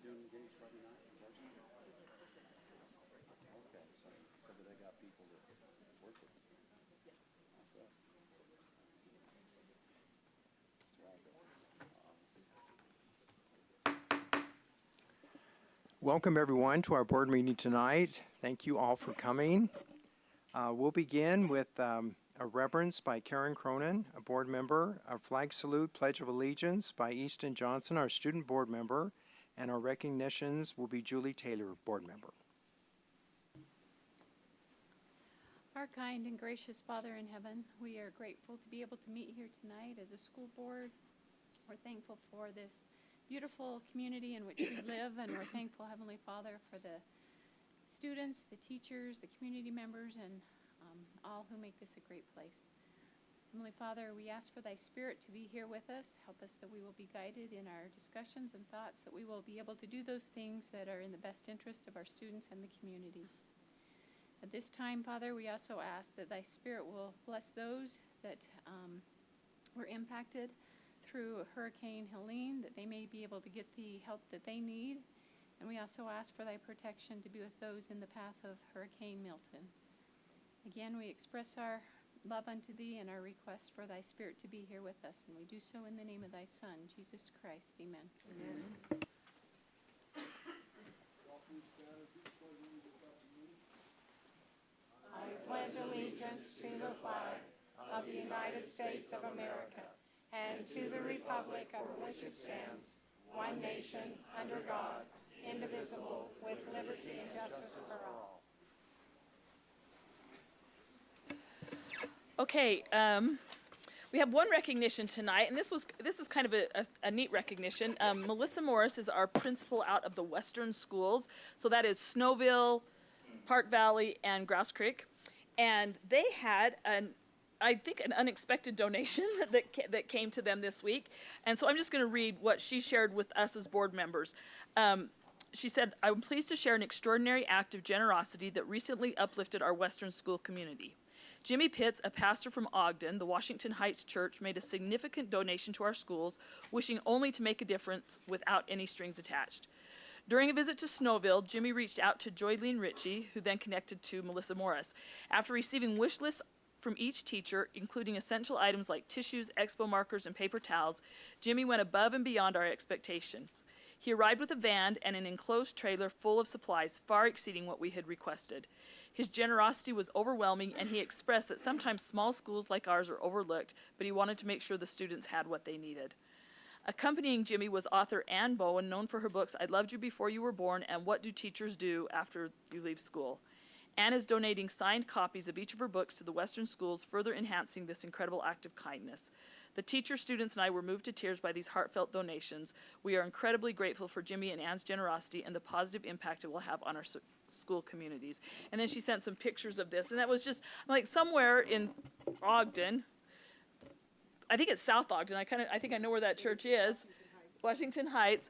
doing engaged Friday night? Okay, so they got people that work with us. Okay. Welcome everyone to our board meeting tonight. Thank you all for coming. We'll begin with a reverence by Karen Cronin, a board member, a flag salute, pledge of allegiance by Easton Johnson, our student board member, and our recognitions will be Julie Taylor, board member. Our kind and gracious Father in heaven, we are grateful to be able to meet here tonight as a school board. We're thankful for this beautiful community in which we live, and we're thankful, Heavenly Father, for the students, the teachers, the community members, and all who make this a great place. Heavenly Father, we ask for Thy Spirit to be here with us. Help us that we will be guided in our discussions and thoughts, that we will be able to do those things that are in the best interest of our students and the community. At this time, Father, we also ask that Thy Spirit will bless those that were impacted through Hurricane Helene, that they may be able to get the help that they need. And we also ask for Thy protection to be with those in the path of Hurricane Milton. Again, we express our love unto Thee and our request for Thy Spirit to be here with us. And we do so in the name of Thy Son, Jesus Christ. Amen. Amen. I pledge allegiance to the flag of the United States of America and to the republic for which it stands, one nation, under God, indivisible, with liberty and justice for all. Okay, we have one recognition tonight, and this is kind of a neat recognition. Melissa Morris is our principal out of the Western schools, so that is Snowville, Park Valley, and Grouse Creek, and they had I think an unexpected donation that came to them this week, and so I'm just going to read what she shared with us as board members. She said, "I'm pleased to share an extraordinary act of generosity that recently uplifted our Western school community. Jimmy Pitts, a pastor from Ogden, the Washington Heights Church, made a significant donation to our schools, wishing only to make a difference without any strings attached. During a visit to Snowville, Jimmy reached out to Joylene Ritchie, who then connected to Melissa Morris. After receiving wish lists from each teacher, including essential items like tissues, expo markers, and paper towels, Jimmy went above and beyond our expectations. He arrived with a van and an enclosed trailer full of supplies, far exceeding what we had requested. His generosity was overwhelming, and he expressed that sometimes small schools like ours are overlooked, but he wanted to make sure the students had what they needed." Accompanying Jimmy was author Ann Bowen, known for her books I Loved You Before You Were Born and What Do Teachers Do After You Leave School. Ann is donating signed copies of each of her books to the Western schools, further enhancing this incredible act of kindness. The teachers, students, and I were moved to tears by these heartfelt donations. We are incredibly grateful for Jimmy and Ann's generosity and the positive impact it will have on our school communities. And then she sent some pictures of this, and that was just like somewhere in Ogden. I think it's South Ogden. I think I know where that church is. Washington Heights.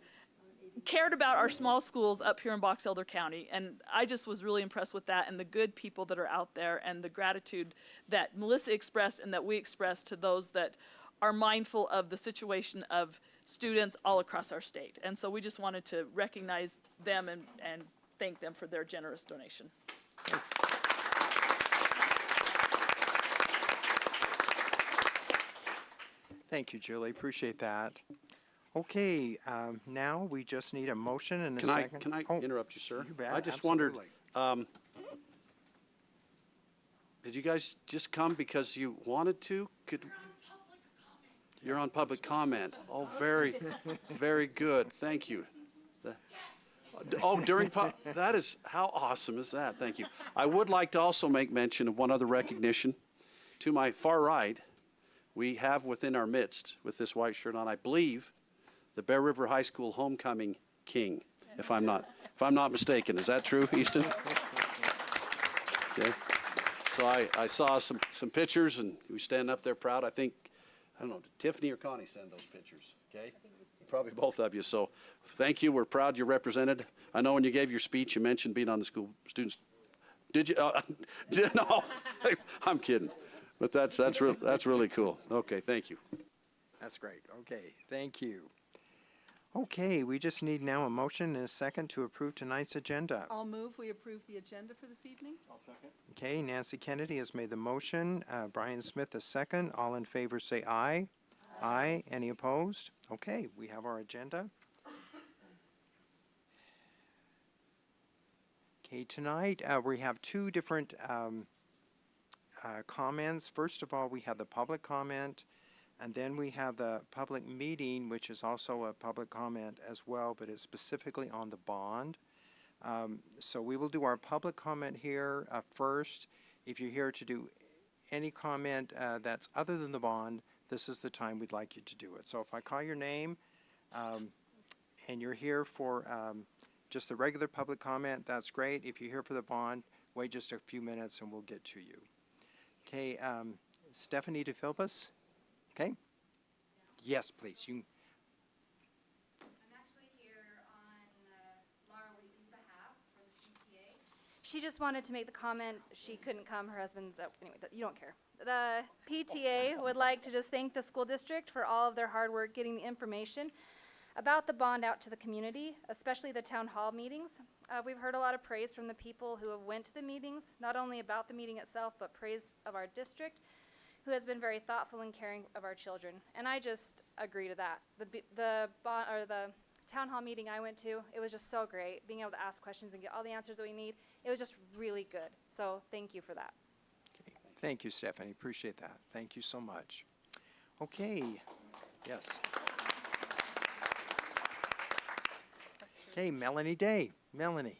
Cared about our small schools up here in Box Elder County, and I just was really impressed with that and the good people that are out there and the gratitude that Melissa expressed and that we expressed to those that are mindful of the situation of students all across our state. And so we just wanted to recognize them and thank them for their generous donation. Thank you, Julie. Appreciate that. Okay, now we just need a motion and a second. Can I interrupt you, sir? You bet, I just absolutely. wondered, did you guys just come because you wanted to? You're on public comment. Oh, very, very good. Thank you. That is, how awesome is that? Thank you. I would like to also make mention of one other recognition. To my far right, we have within our midst, with this white shirt on, I believe, the Bear River High School homecoming king, if I'm not mistaken. Is that true, Easton? Okay. So I saw some pictures, and he was standing up there proud. I don't know, did Tiffany or Connie send those pictures? Okay. Probably both of you. So thank you. We're proud you're represented. I know when you gave your speech, you mentioned being on the school students. Did you? No, I'm kidding. But that's really cool. Okay, thank you. That's great. Okay, thank you. Okay, we just need now a motion and a second to approve tonight's agenda. I'll move we approve the agenda for this evening. Okay, Nancy Kennedy has made the motion, Brian Smith the second. All in favor say aye. Aye. Any opposed? Okay, we have our agenda. Okay, tonight we have two different comments. First of all, we have the public comment, and then we have the public meeting, which is also a public comment as well, but it's specifically on the bond. So we will do our public comment here first. If you're here to do any comment that's other than the bond, this is the time we'd like you to do it. So if I call your name and you're here for just the regular public comment, that's great. If you're here for the bond, wait just a few minutes and we'll get to you. Okay, Stephanie DeFilbus? Okay? Yes, please. You. I'm actually here on Laura Wheaton's behalf for the PTA. She just wanted to make the comment, she couldn't come, her husband's, anyway, you don't care. The PTA would like to just thank the school district for all of their hard work getting the information about the bond out to the community, especially the town hall meetings. We've heard a lot of praise from the people who have went to the meetings, not only about the meeting itself, but praise of our district, who has been very thoughtful and caring of our children. And I just agree to that. The town hall meeting I went to, it was just so great, being able to ask questions and get all the answers that we need. It was just really good. So thank you for that. Okay. Thank you, Stephanie. Appreciate that. Thank you so much. Okay. Yes. Okay, Melanie Day. Melanie.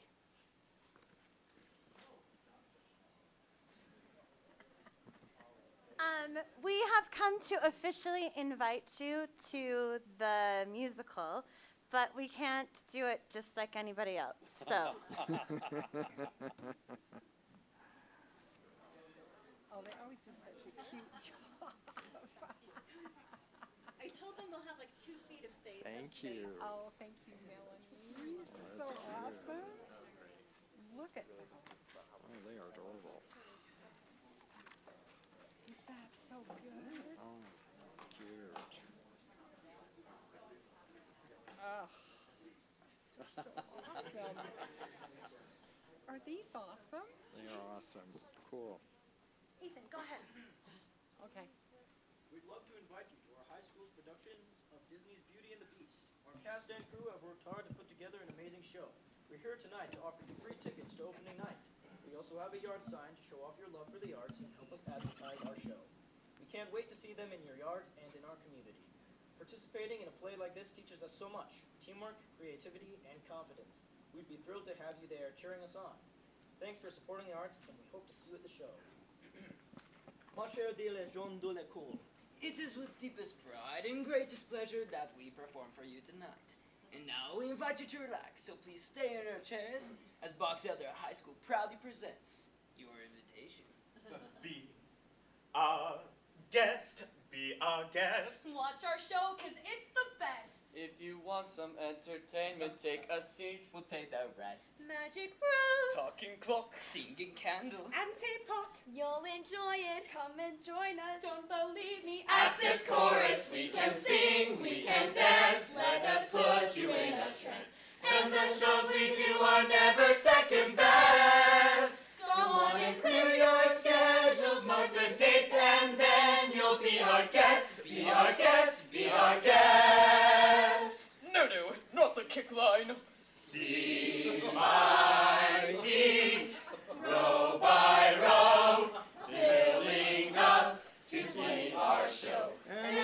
We have come to officially invite you to the musical, but we can't do it just like anybody else. So, Oh, they always do such a cute job. I told them they'll have like 2 feet of space. Thank you. Oh, thank you, Melanie. So awesome. Look at those. Oh, they are adorable. Is that so good? Oh, cute. Oh, these are so awesome. Are these awesome? They are awesome. Cool. Ethan, go ahead. Okay. We'd love to invite you to our high school's production of Disney's Beauty and the Beast. Our cast and crew have worked hard to put together an amazing show. We're here tonight to offer you free tickets to opening night. We also have a yard sign to show off your love for the arts and help us advertise our show. We can't wait to see them in your yards and in our community. Participating in a play like this teaches us so much: teamwork, creativity, and confidence. We'd be thrilled to have you there cheering us on. Thanks for supporting the arts, and we hope to see you at the show. Ma chère de la Jeune de l'école. It is with deepest pride and greatest pleasure that we perform for you tonight. And now we invite you to relax, so please stay in your chairs as Box Elder High School proudly presents your invitation. Be our guest, be our guest. Watch our show, cause it's the best. If you want some entertainment, take a seat. We'll take that rest. Magic roots. Talking clock, singing candle. And teapot. You'll enjoy it. Come and join us. Don't believe me. Ask this chorus, we can sing, we can dance. Let us put you in a trance. And the shows we do are never second best. Go on and clear your schedules, mark the dates, and then you'll be our guest. Be our guest, be our guest. No, not the kick line. Seat by seat, row by row, filling up to see our show. And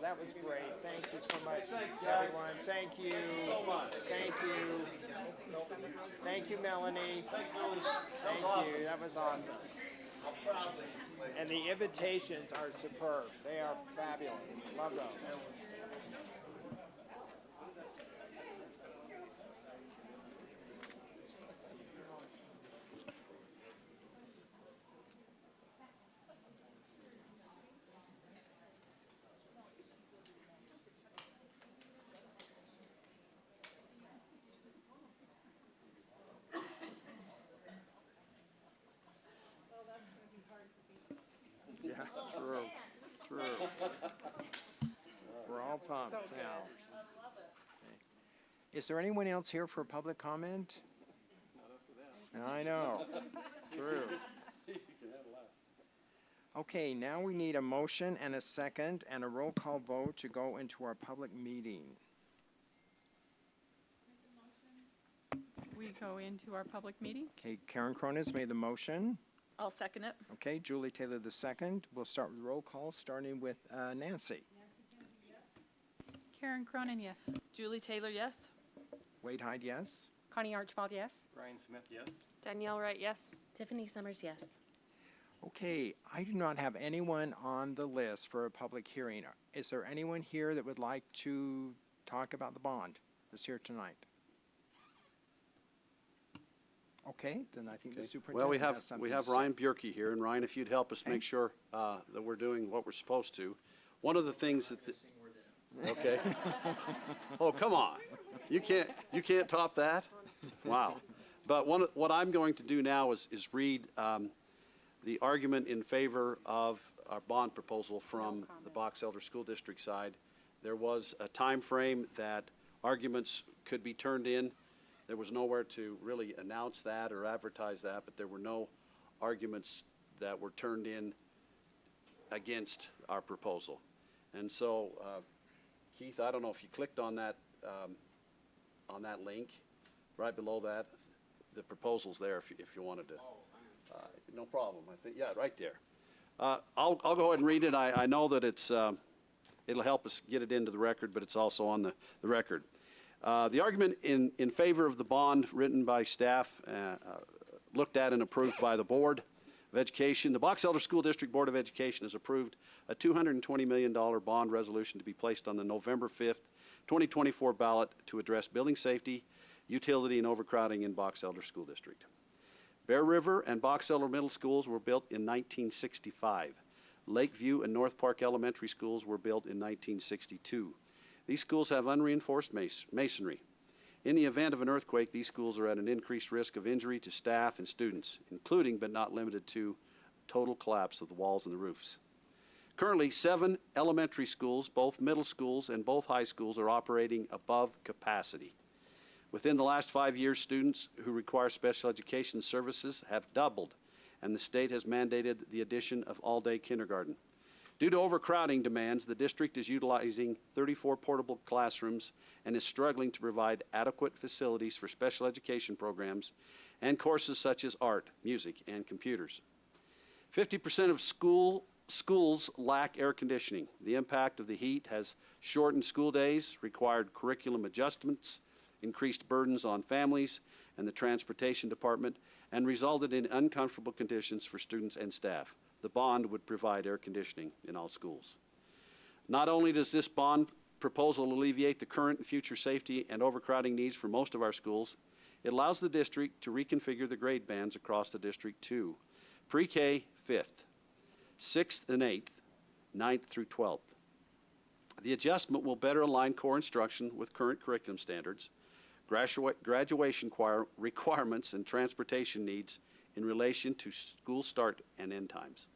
that was great. Thank you so much, everyone. Thank you. So much. Thank you. Thank you, Melanie. Thank you. That was awesome. And the invitations are superb. They are fabulous. Love those. Yeah, true. We're all pumped now. Okay. Is there anyone else here for public comment? I know. True. Okay, now we need a motion and a second and a roll call vote to go into our public meeting. We go into our public meeting. Okay, Karen Cronin's made the motion. I'll second it. Okay, Julie Taylor the second. We'll start with roll call, starting with Nancy. Karen Cronin, yes. Julie Taylor, yes. Wade Hyde, yes. Connie Archibald, yes. Brian Smith, yes. Danielle Wright, yes. Tiffany Summers, yes. Okay, I do not have anyone on the list for a public hearing. Is there anyone here that would like to talk about the bond that's here tonight? Okay, then I think the Well, superintendent has something we have to say. Ryan Bjerke here, and Ryan, if you'd help us make sure that we're doing what we're supposed to. One of the things that, okay. Oh, come on. You can't top that? Wow. But what I'm going to do now is read the argument in favor of our bond proposal from the Box Elder School District side. There was a time frame that arguments could be turned in. There was nowhere to really announce that or advertise that, but there were no arguments that were turned in against our proposal. And so, Keith, I don't know if you clicked on that link, right below that, the proposal's there if you wanted to. No problem, I think, yeah, right there. I'll go ahead and read it. I know that it'll help us get it into the record, but it's also on the record. The argument in favor of the bond written by staff, looked at and approved by the Board of Education. The Box Elder School District Board of Education has approved a $220 million bond resolution to be placed on the November 5th, 2024 ballot to address building safety, utility, and overcrowding in Box Elder School District. Bear River and Box Elder Middle Schools were built in 1965. Lakeview and North Park Elementary Schools were built in 1962. These schools have unreinforced masonry. In the event of an earthquake, these schools are at an increased risk of injury to staff and students, including but not limited to total collapse of the walls and the roofs. Currently, 7 elementary schools, both middle schools and both high schools, are operating above capacity. Within the last 5 years, students who require special education services have doubled, and the state has mandated the addition of all-day kindergarten. Due to overcrowding demands, the district is utilizing 34 portable classrooms and is struggling to provide adequate facilities for special education programs and courses such as art, music, and computers. 50% of schools lack air conditioning. The impact of the heat has shortened school days, required curriculum adjustments, increased burdens on families and the transportation department, and resulted in uncomfortable conditions for students and staff. The bond would provide air conditioning in all schools. Not only does this bond proposal alleviate the current and future safety and overcrowding needs for most of our schools, it allows the district to reconfigure the grade bands across the district to pre-K 5th, 6th and 8th, 9th through 12th. The adjustment will better align core instruction with current curriculum standards, graduation requirements, and transportation needs in relation to school start and end times.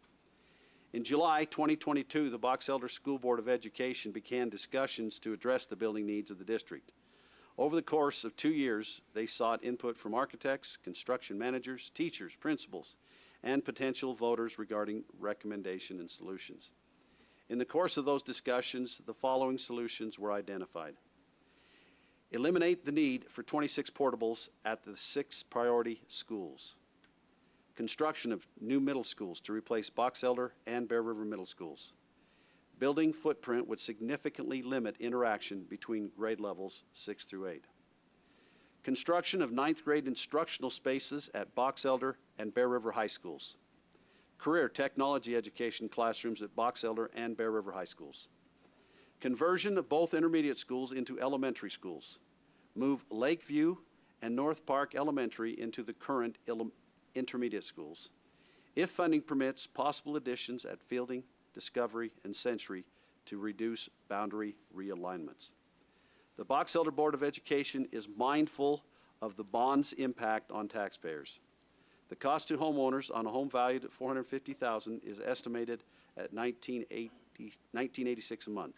In July 2022, the Box Elder School Board of Education began discussions to address the building needs of the district. Over the course of 2 years, they sought input from architects, construction managers, teachers, principals, and potential voters regarding recommendation and solutions. In the course of those discussions, the following solutions were identified. Eliminate the need for 26 portables at the 6 priority schools. Construction of new middle schools to replace Box Elder and Bear River Middle Schools. Building footprint would significantly limit interaction between grade levels 6 through 8. Construction of ninth grade instructional spaces at Box Elder and Bear River High Schools. Career technology education classrooms at Box Elder and Bear River High Schools. Conversion of both intermediate schools into elementary schools. Move Lakeview and North Park Elementary into the current intermediate schools. If funding permits, possible additions at Fielding, Discovery, and Century to reduce boundary realignments. The Box Elder Board of Education is mindful of the bond's impact on taxpayers. The cost to homeowners on a home valued at $450,000 is estimated at $1986 a month.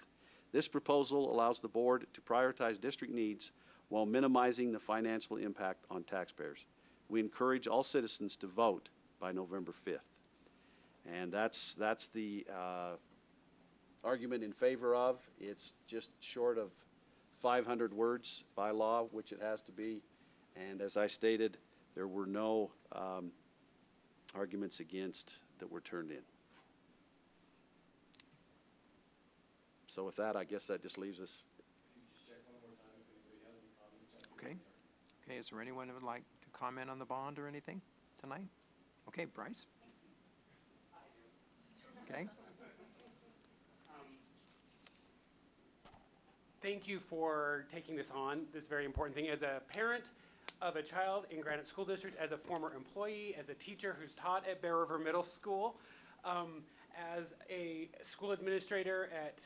This proposal allows the board to prioritize district needs while minimizing the financial impact on taxpayers. We encourage all citizens to vote by November 5th. And that's the argument in favor of. It's just short of 500 words by law, which it has to be. And as I stated, there were no arguments against that were turned in. So with that, I guess that just leaves us. Okay. Okay, is there anyone who would like to comment on the bond or anything tonight? Okay, Bryce? Okay. Thank you for taking this on, this very important thing. As a parent of a child in Granite School District, as a former employee, as a teacher who's taught at Bear River Middle School, as a school administrator at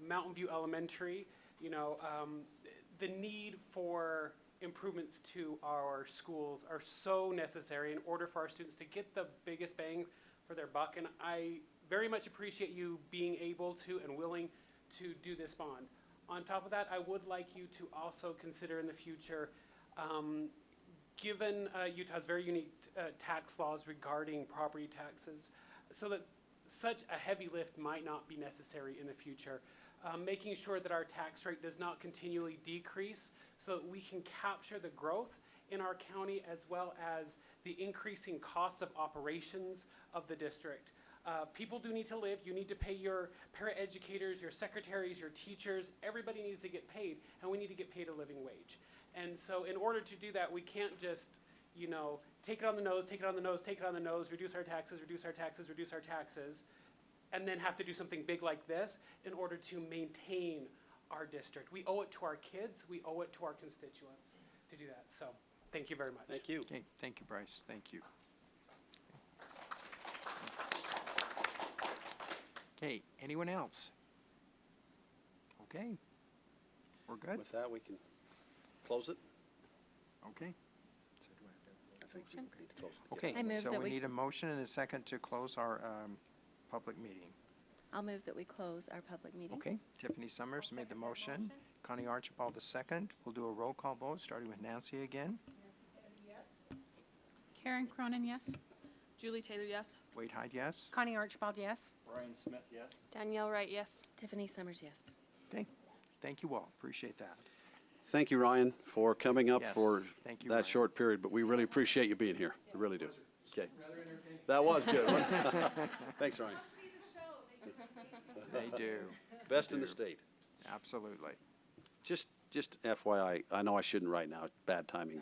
Mountain View Elementary, the need for improvements to our schools are so necessary in order for our students to get the biggest bang for their buck. And I very much appreciate you being able to and willing to do this bond. On top of that, I would like you to also consider in the future, given Utah's very unique tax laws regarding property taxes, so that such a heavy lift might not be necessary in the future. Making sure that our tax rate does not continually decrease so that we can capture the growth in our county as well as the increasing costs of operations of the district. People do need to live. You need to pay your paraeducators, your secretaries, your teachers. Everybody needs to get paid, and we need to get paid a living wage. And so in order to do that, we can't just, take it on the nose, take it on the nose, take it on the nose, reduce our taxes, reduce our taxes, reduce our taxes, and then have to do something big like this in order to maintain our district. We owe it to our kids. We owe it to our constituents to do that. So thank you very much. Thank you. Okay, thank you, Bryce. Thank you. Okay, anyone else? Okay, we're good? With that, we can close it. Okay. I think we need to close it. Okay, I move so that we we- need a motion and a second to close our public meeting. I'll move that we close our public meeting. Okay, Tiffany Summers made the motion. Connie Archibald the second. We'll do a roll call vote, starting with Nancy again. Karen Cronin, yes. Julie Taylor, yes. Wade Hyde, yes. Connie Archibald, yes. Brian Smith, yes. Danielle Wright, yes. Tiffany Summers, yes. Okay, thank you all. Appreciate that. Thank you, Ryan, for coming up Yes, for thank you, that Ryan. short period, but we really appreciate you being here. We really do. Okay. That was good. Thanks, Ryan. They do. Best in the state. Absolutely. Just FYI, I know I shouldn't right now, bad timing,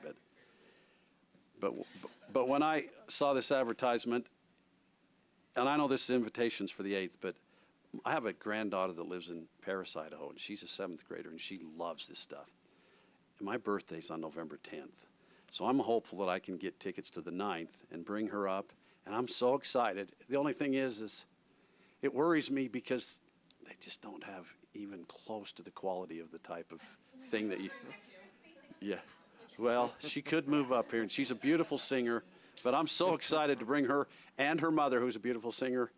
but when I saw this advertisement, and I know this is invitations for the 8th, but I have a granddaughter that lives in Paris, Idaho, and she's a 7th grader, and she loves this stuff. And my birthday's on November 10th, so I'm hopeful that I can get tickets to the 9th and bring her up, and I'm so excited. The only thing is it worries me because they just don't have even close to the quality of the type of thing that you, yeah. Well, she could move up here, and she's a beautiful singer, but I'm so excited to bring her and her mother, who's a beautiful singer,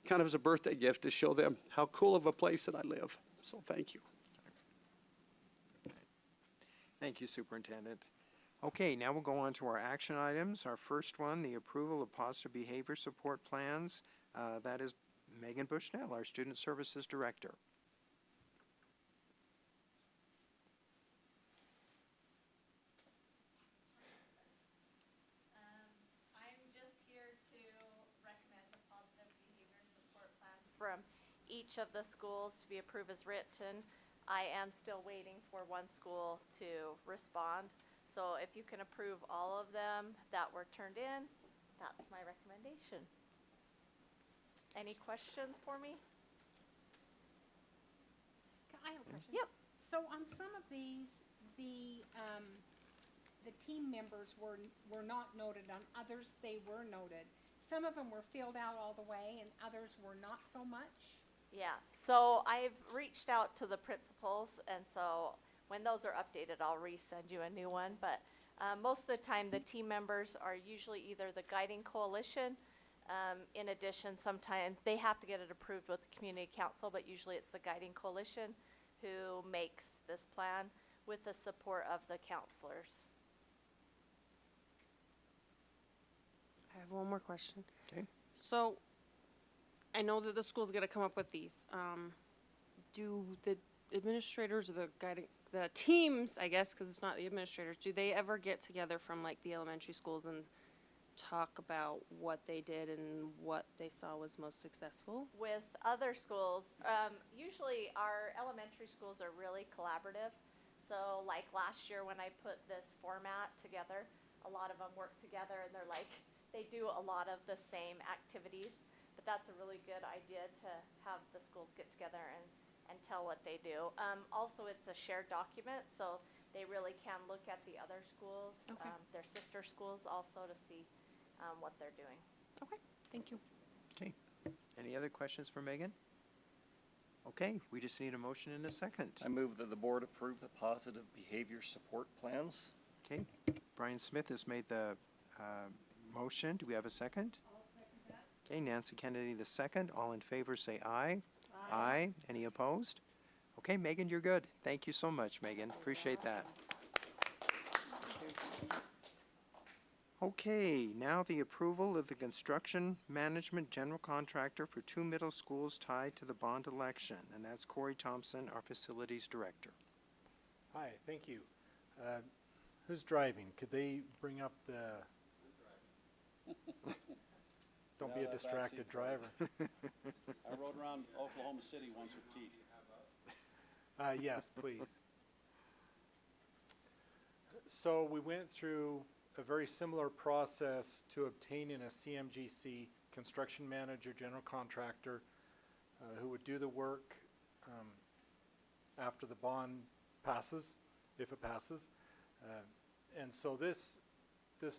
kind of as a birthday gift to show them how cool of a place that I live. So thank you. Thank you, Superintendent. Okay, now we'll go on to our action items. Our first one, the approval of positive behavior support plans. That is Megan Bushnell, our Student Services Director. I'm just here to recommend the positive behavior support plans from each of the schools to be approved as written. I am still waiting for one school to respond. So if you can approve all of them that were turned in, that's my recommendation. Any questions for me? I have a question. Yep. So on some of these, the team members were not noted. On others, they were noted. Some of them were filled out all the way, and others were not so much. Yeah, so I've reached out to the principals, and so when those are updated, I'll resend you a new one. But most of the time, the team members are usually either the guiding coalition. In addition, sometimes they have to get it approved with the community council, but usually it's the guiding coalition who makes this plan with the support of the counselors. I have one more question. Okay. So, I know that the school's gonna come up with these. Do the administrators or the teams, I guess, because it's not the administrators, do they ever get together from like the elementary schools and talk about what they did and what they saw was most successful? With other schools, usually our elementary schools are really collaborative. So like last year when I put this format together, a lot of them work together and they're like, they do a lot of the same activities. But that's a really good idea to have the schools get together and tell what they do. Also, it's a shared document, so they really can look at the other schools, Okay. Their sister schools also, to see what they're doing. Okay, thank you. Okay. Any other questions for Megan? Okay, we just need a motion in a second. I move that the board approve the positive behavior support plans. Okay, Brian Smith has made the motion. Do we have a second? I'll second that. Okay, Nancy Kennedy the second. All in favor say aye. Aye. Any opposed? Okay, Megan, you're good. Thank you so much, Megan. Appreciate that. Okay, now the approval of the construction management general contractor for 2 middle schools tied to the bond election, and that's Corey Thompson, our facilities director. Hi, thank you. Who's driving? Could they bring up the... Don't be a distracted driver. I rode around Oklahoma City once with Keith. Yes, please. So we went through a very similar process to obtaining a CMGC, construction manager, general contractor, who would do the work after the bond passes, if it passes. And so this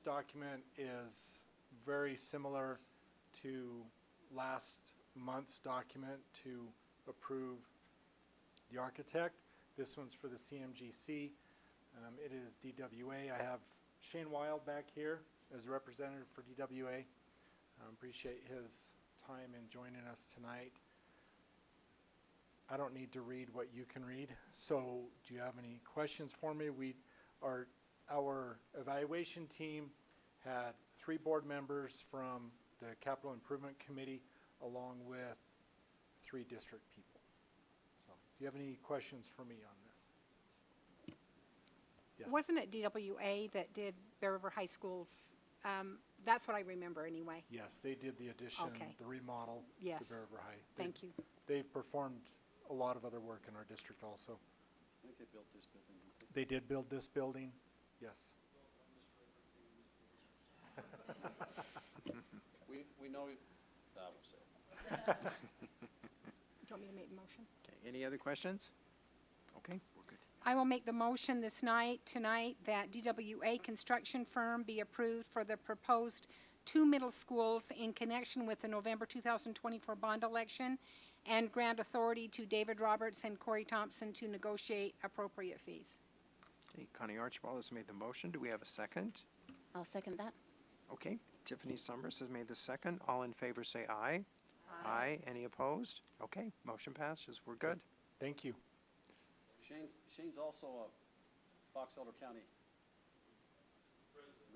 document is very similar to last month's document to approve the architect. This one's for the CMGC. It is DWA. I have Shane Wild back here as a representative for DWA. Appreciate his time in joining us tonight. I don't need to read what you can read. So do you have any questions for me? Our evaluation team had 3 board members from the Capital Improvement Committee along with 3 district people. So do you have any questions for me on this? Yes. Wasn't it DWA that did Bear River High School's? That's what I remember anyway. Yes, they did the addition, Okay. the remodel Yes. to Bear River High. Thank you. They've performed a lot of other work in our district also. I think they built this building, didn't They did build this building, yes. We know, that was it. Do you want me to make the motion? Okay, any other questions? Okay, we're good. I will make the motion tonight, that DWA construction firm be approved for the proposed 2 middle schools in connection with the November 2024 bond election, and grant authority to David Roberts and Corey Thompson to negotiate appropriate fees. Okay, Connie Archibald has made the motion. Do we have a second? I'll second that. Okay, Tiffany Summers has made the second. All in favor say aye. Aye. Any opposed? Okay, motion passes. We're good. Thank you. Shane's also a Fox Elder County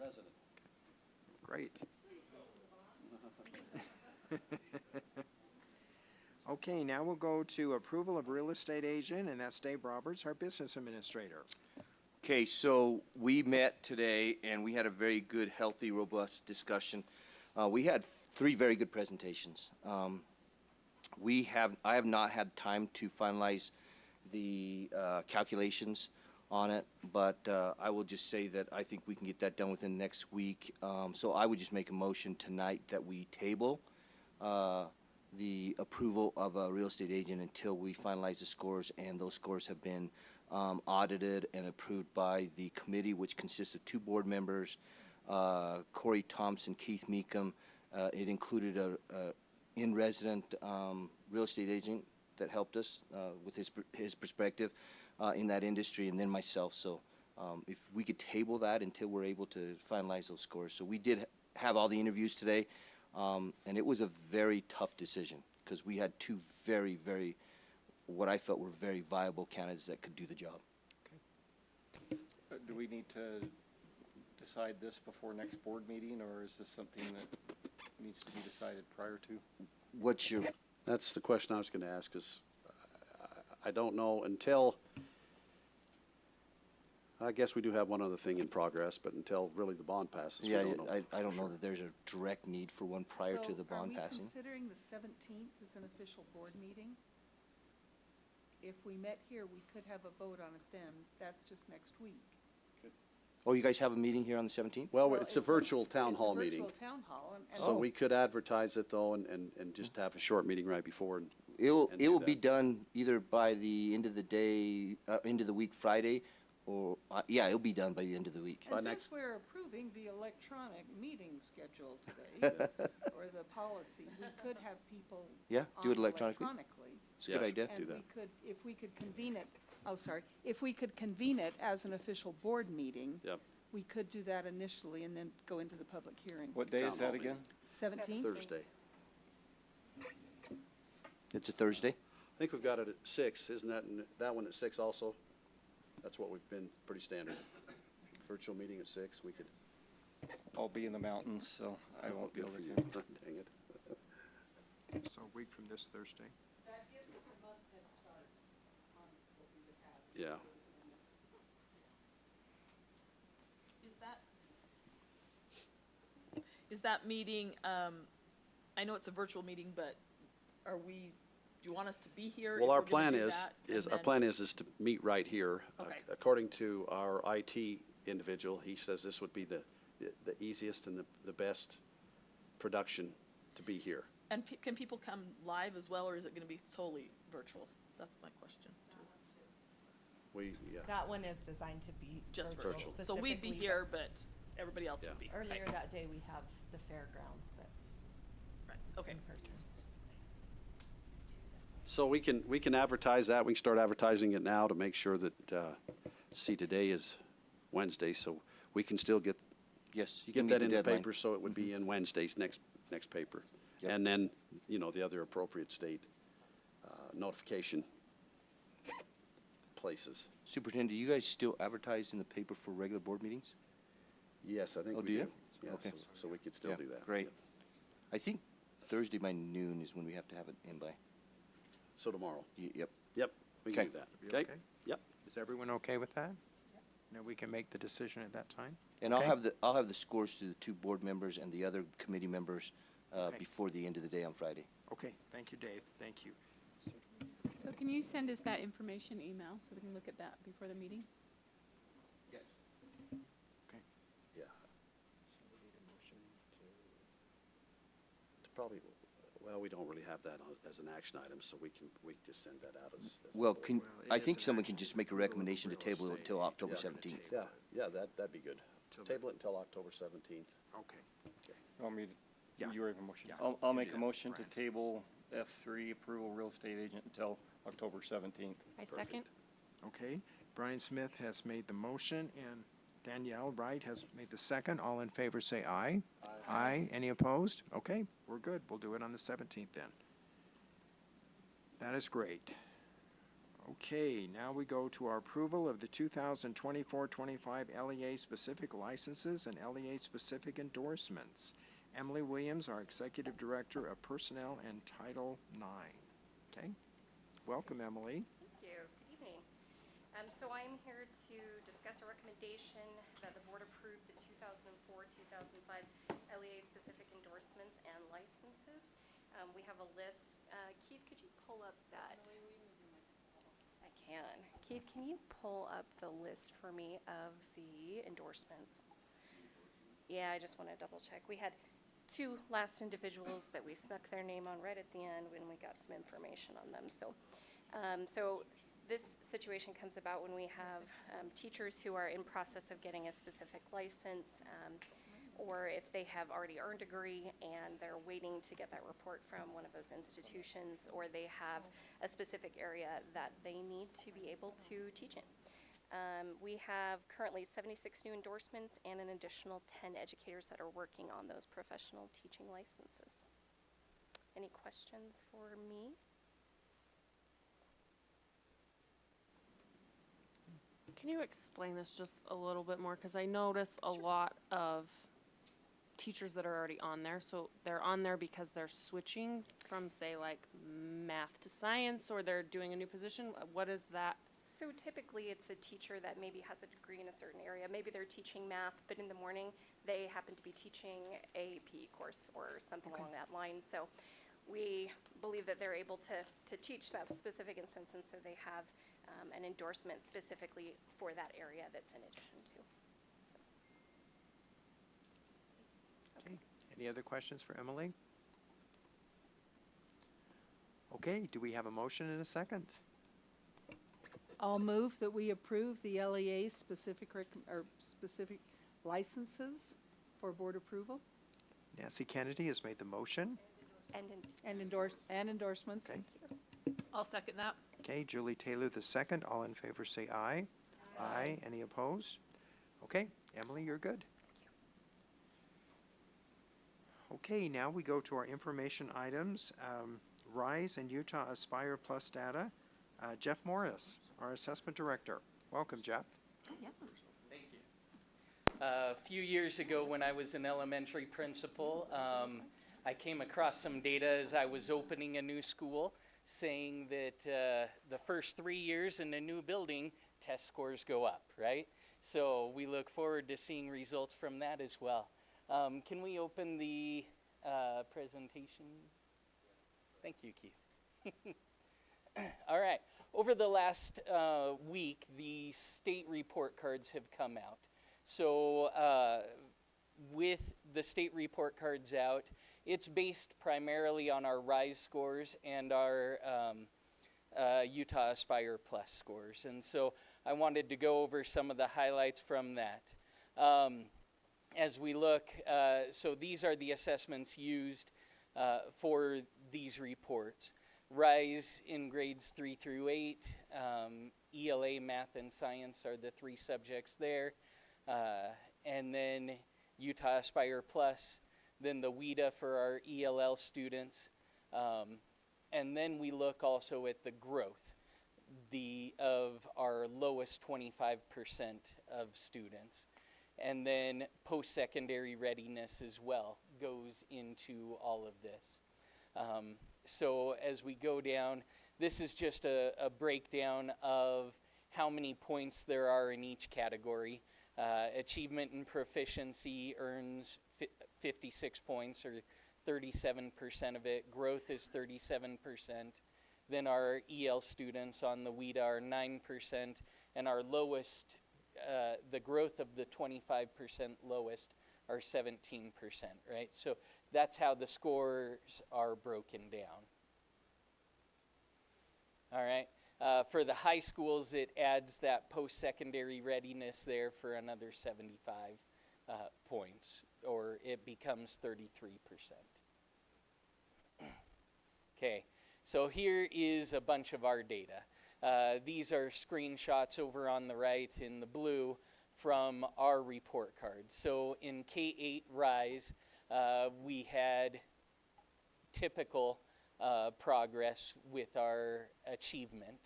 resident. Great. Okay, now we'll go to approval of real estate agent, and that's Dave Roberts, our business administrator. Okay, so we met today and we had a very good, healthy, robust discussion. We had 3 very good presentations. I have not had time to finalize the calculations on it, but I will just say that I think we can get that done within next week. So I would just make a motion tonight that we table the approval of a real estate agent until we finalize the scores, and those scores have been audited and approved by the committee, which consists of 2 board members, Corey Thompson, Keith Meekum. It included a in-resident real estate agent that helped us with his perspective in that industry, and then myself. So if we could table that until we're able to finalize those scores. So we did have all the interviews today, and it was a very tough decision because we had 2 very, very, what I felt were very viable candidates that could do the job. Do we need to decide this before next board meeting, or is this something that needs to be decided prior to? What's your... That's the question I was going to ask, is I don't know until, I guess we do have one other thing in progress, but until really the bond passes, we Yeah, don't know. I don't know that there's a direct need for one prior to the bond So are we passing. considering the 17th as an official board meeting? If we met here, we could have a vote on it then. That's just next week. Oh, you guys have a meeting here on the 17th? Well, it's a virtual town hall meeting. It's a virtual town hall. And So we could advertise it though and just have a short meeting right before. And It will do be that. done either by the end of the day, end of the week Friday, or, yeah, it'll be done by the end of the week. And since we're approving the electronic meeting schedule today, or the policy, we could have people Yeah, do it on electronically. It's a good idea. And we could, if we could convene it, if we could convene it as an official board meeting, Yep. we could do that initially and then go into the public hearing. What day is that again? 17th? Thursday. It's a Thursday? I think we've got it at 6, isn't that one at 6 also? That's what we've been pretty standard. Virtual meeting at 6, we could. I'll be in the mountains, so I won't be Good able for you. to. Dang it. So a week from this Thursday. That gives us a month head start on what we would have. Yeah. Is that meeting, I know it's a virtual meeting, but do you want us to be here? Well, if our we're gonna plan do is, that? And our then- plan is to meet right here. Okay. According to our IT individual, he says this would be the easiest and the best production to be here. And can people come live as well, or is it gonna be solely virtual? That's my question. Yeah. That one is designed to be Just virtual. So we'd be specifically, here, but everybody else Yeah. would be. Earlier Okay. that day, we have the fairgrounds that's Right, okay. in person. So we can advertise that. We can start advertising it now to make sure that, see, today is Wednesday, so we can still get Yes, you get can meet that the in the deadline. paper, so it would be in Wednesday's next paper. Yep. And then, the other appropriate state notification places. Superintendent, do you guys still advertise in the paper for regular board meetings? Yes, I think Oh, we do do. you? Yeah, Okay. So we could still Yeah, do that. Great. I think Thursday by noon is when we have to have it in by. So tomorrow. Yep. Yep, we can Okay. do that. Be Okay? okay? Yep. Is everyone okay with that? Now we can make the decision at that time? And Okay. I'll have the scores to the 2 board members and the other committee members Okay. before the end of the day on Friday. Okay, thank you, Dave, thank you. So can you send us that information email so we can look at that before the meeting? Yeah. So we need a motion To probably, well, we don't really have that as an action item, so we can just send that out as. Well, Well, it I is think an someone action can just item. make a recommendation to Real table it estate, until October yeah, 17th. Yeah, that'd be good. Till Table it until October 17th. Okay. You want me Yeah. to, you have a motion? Yeah, I'll you make do a that, motion to Brian. table F3 approval real estate agent until October 17th. I second. Okay, Brian Smith has made the motion, and Danielle Wright has made the second. All in favor, say aye. Aye. Any opposed? Okay, we're good. We'll do it on the 17th then. That is great. Okay, now we go to our approval of the 2024-25 LEA-specific licenses and LEA-specific endorsements. Emily Williams, our Executive Director of Personnel and Title IX. Okay, welcome, Emily. Thank you. Good evening. So I'm here to discuss a recommendation that the board approve the 2004-2005 LEA-specific endorsements and licenses. We have a list. Keith, pull up that? I can. Keith, can you pull up the list for me of the endorsements? Yeah, I just want to double check. We had two last individuals that we snuck their name on right at the end when we got some information on them. So this situation comes about when we have teachers who are in process of getting a specific license, or if they have already earned a degree and they're waiting to get that report from one of those institutions, or they have a specific area that they need to be able to teach in. We have currently 76 new endorsements and an additional 10 educators that are working on those professional teaching licenses. Any questions for me? Can you explain this just a little bit more? Because I notice a lot of teachers that are already on there. So they're on there because they're switching from, say, like math to science, or they're doing a new position. What is that? So typically it's a teacher that maybe has a degree in a certain area. Maybe they're teaching math, but in the morning they happen to be teaching a PE course or something along that line. So we believe that they're able to teach that specific instance, and so they have an endorsement specifically for that area that's in addition to. Okay, any other questions for Emily? Okay, do we have a motion and a second? I'll move that we approve the LEA specific licenses for board approval. Nancy Kennedy has made the motion. And endorsements. Okay. I'll second that. Okay, Julie Taylor the second. All in favor say aye. Aye. Any opposed? Okay, Emily, you're good. Okay, now we go to our information items. RISE and Utah Aspire Plus data. Jeff Morris, our assessment director. Welcome, Jeff. Thank you. A few years ago, when I was an elementary principal, I came across some data as I was opening a new school, saying that the first 3 years in a new building, test scores go up, right? So we look forward to seeing results from that as well. Can we open the presentation? Thank you, Keith. All right. Over the last week, the state report cards have come out. So with the state report cards out, it's based primarily on our RISE scores and our Utah Aspire Plus scores. And so I wanted to go over some of the highlights from that. As we look, so these are the assessments used for these reports. RISE in grades 3 through 8, ELA, math, and science are the 3 subjects there. And then Utah Aspire Plus, then the WIDA for our ELL students. And then we look also at the growth of our lowest 25% of students. And then post-secondary readiness as well goes into all of this. So as we go down, this is just a breakdown of how many points there are in each category. Achievement and proficiency earns 56 points, or 37% of it. Growth is 37%. Then our EL students on the WIDA are 9%, and our lowest, the growth of the 25% lowest are 17%, right? So that's how the scores are broken down. All right. For the high schools, it adds that post-secondary readiness there for another 75 points, or it becomes 33%. Okay, so here is a bunch of our data. These are screenshots over on the right in the blue from our report cards. So in K-8 RISE, we had typical progress with our achievement.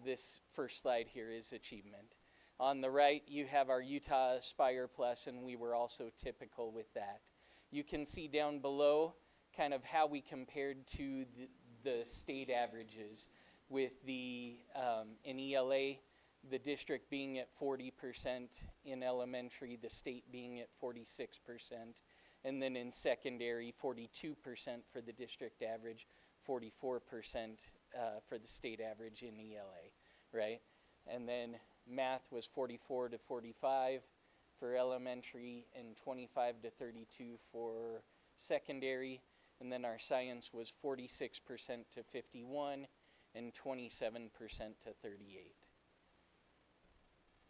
This first slide here is achievement. On the right, you have our Utah Aspire Plus, and we were also typical with that. You can see down below kind of how we compared to the state averages, with the in ELA, the district being at 40%, in elementary, the state being at 46%, and then in secondary, 42% for the district average, 44% for the state average in ELA, right? And then math was 44 to 45 for elementary and 25 to 32 for secondary. And then our science was 46% to 51 and 27% to 38.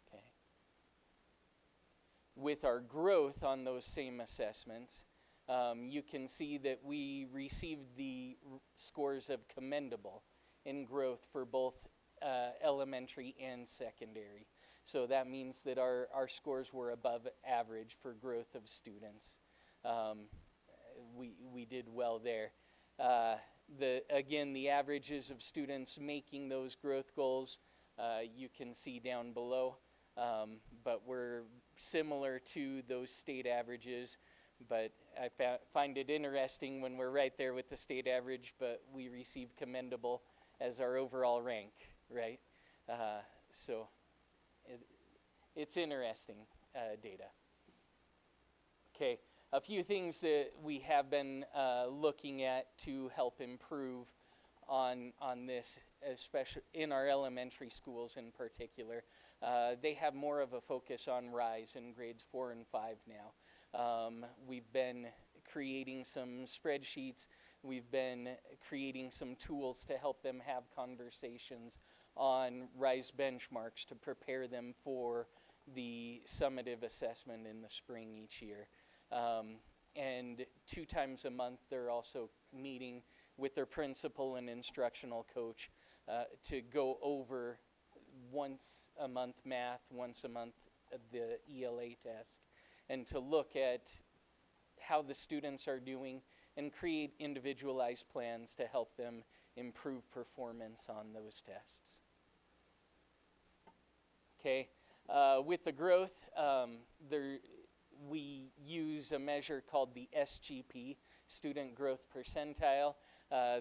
Okay. With our growth on those same assessments, you can see that we received the scores of commendable in growth for both elementary and secondary. So that means that our scores were above average for growth of students. We did well there. Again, the averages of students making those growth goals, you can see down below, but we're similar to those state averages. But I find it interesting when we're right there with the state average, but we receive commendable as our overall rank, right? So it's interesting data. Okay, a few things that we have been looking at to help improve on this, especially in our elementary schools in particular. They have more of a focus on RISE in grades 4 and 5 now. We've been creating some spreadsheets. We've been creating some tools to help them have conversations on RISE benchmarks to prepare them for the summative assessment in the spring each year. And 2 times a month, they're also meeting with their principal and instructional coach to go over once a month math, once a month the ELA test, and to look at how the students are doing and create individualized plans to help them improve performance on those tests. Okay, with the growth, we use a measure called the SGP, Student Growth Percentile.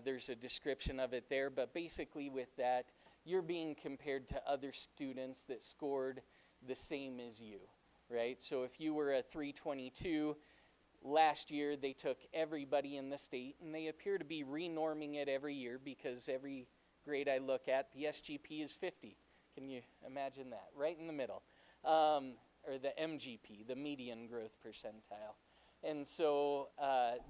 There's a description of it there, but basically with that, you're being compared to other students that scored the same as you, right? So if you were a 322, last year they took everybody in the state, and they appear to be renorming it every year because every grade I look at, the SGP is 50. Can you imagine that? Right in the middle. Or the MGP, the median growth percentile. And so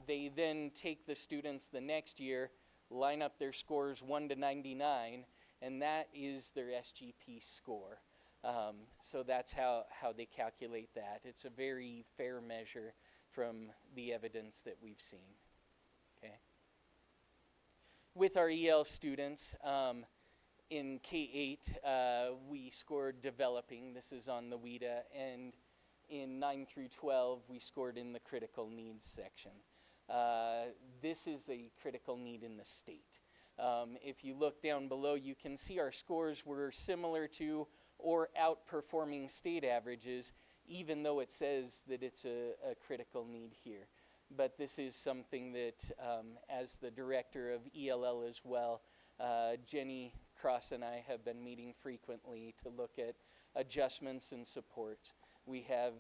they then take the students the next year, line up their scores 1 to 99, and that is their SGP score. So that's how they calculate that. It's a very fair measure from the evidence that we've seen. Okay. With our EL students, in K-8, we scored developing. This is on the WIDA, and in 9 through 12, we scored in the critical needs section. This is a critical need in the state. If you look down below, you can see our scores were similar to or outperforming state averages, even though it says that it's a critical need here. But this is something that, as the director of ELL as well, Jenny Cross and I have been meeting frequently to look at adjustments and supports. We have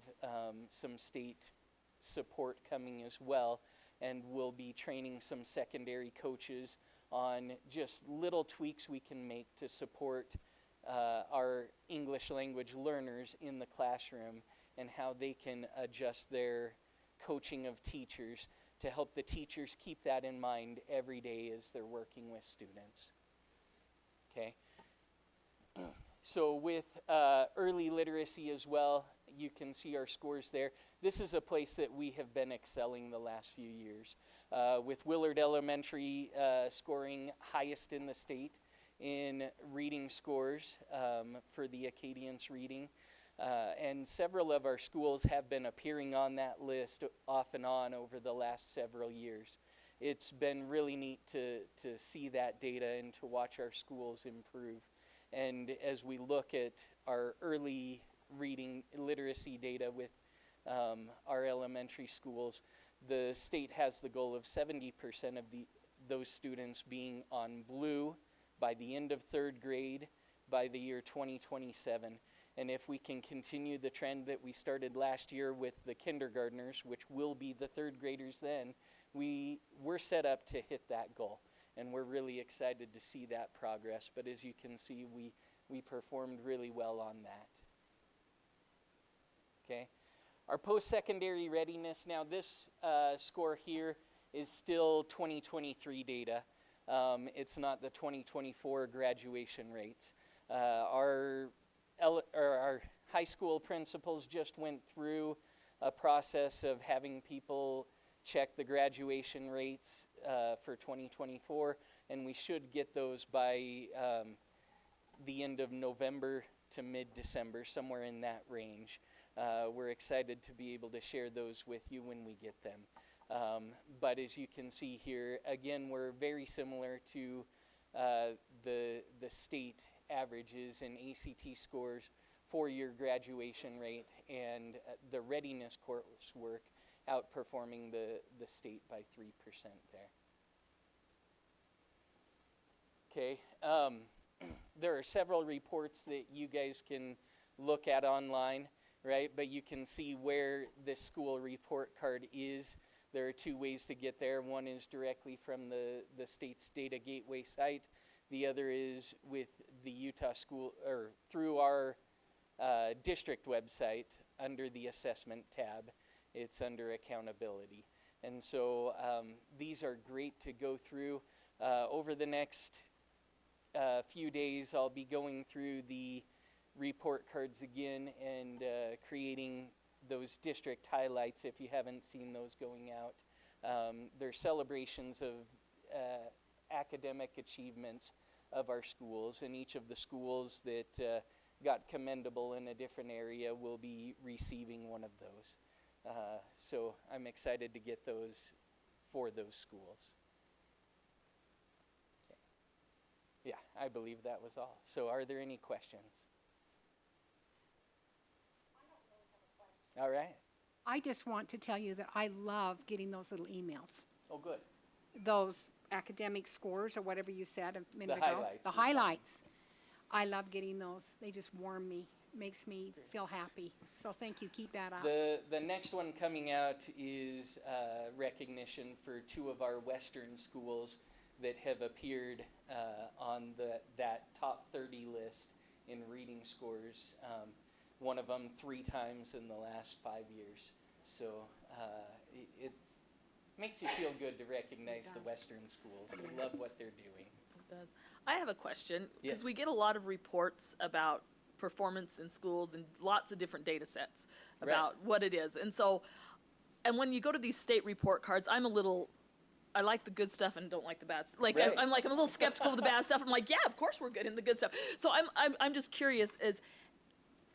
some state support coming as well, and we'll be training some secondary coaches on just little tweaks we can make to support our English language learners in the classroom and how they can adjust their coaching of teachers to help the teachers keep that in mind every day as they're working with students. Okay. So with early literacy as well, you can see our scores there. This is a place that we have been excelling the last few years. With Willard Elementary scoring highest in the state in reading scores for the Acadience reading. And several of our schools have been appearing on that list off and on over the last several years. It's been really neat to see that data and to watch our schools improve. And as we look at our early reading literacy data with our elementary schools, the state has the goal of 70% of those students being on blue by the end of 3rd grade by the year 2027. And if we can continue the trend that we started last year with the kindergartners, which will be the 3rd graders then, we're set up to hit that goal. and we're really excited to see that progress. But as you can see, we performed really well on that. Okay, our post-secondary readiness. Now this score here is still 2023 data. It's not the 2024 graduation rates. Our high school principals just went through a process of having people check the graduation rates for 2024, and we should get those by the end of November to mid-December, somewhere in that range. We're excited to be able to share those with you when we get them. But as you can see here, again, we're very similar to the state averages in ACT scores, 4-year graduation rate, and the readiness coursework outperforming the state by 3% there. Okay, there are several reports that you guys can look at online, right? But you can see where the school report card is. There are 2 ways to get there. One is directly from the state's data gateway site. The other is with the Utah school, or through our district website under the assessment tab. It's under accountability. And so these are great to go through. Over the next few days, I'll be going through the report cards again and creating those district highlights if you haven't seen those going out. They're celebrations of academic achievements of our schools, and each of the schools that got commendable in a different area will be receiving one of those. So I'm excited to get those for those schools. Okay. Yeah, I believe that was all. So are there any questions? All right. I just want to tell you that I love getting those little emails. Oh, good. Those academic scores or whatever you said a minute ago. Highlights. The highlights. I love getting those. They just warm me, makes me feel happy. So thank you. Keep that up. The next one coming out is recognition for 2 of our Western schools that have appeared on that top 30 list in reading scores. One of them 3 times in the last 5 years. So it makes you feel good to recognize the Western schools. We love what they're doing. It does. I have a question, because Yes. we get a lot of reports about performance in schools and lots of different data sets about what it is. And so, and when you go to these state report cards, I like the good stuff and don't like the bad stuff. Like, Right. I'm a little skeptical of the bad stuff. I'm like, yeah, of course we're good in the good stuff. So I'm just curious,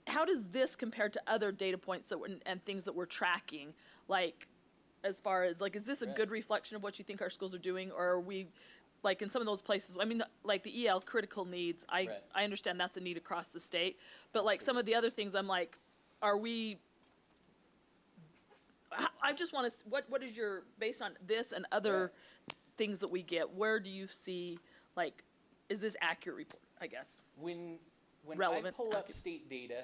how does this compare to other data points and things that we're tracking? Like, as far as, like, is this a good reflection of what you think our schools are doing? Or are we, like, in some of those places, I mean, like the EL critical needs, I understand that's a need across the state. But, like, some of the other things, I'm like, are we, I just want to, what is your, based on this and other things that we get, where do you see, like, is this accurate report, I guess? When Relevant, I pull up state data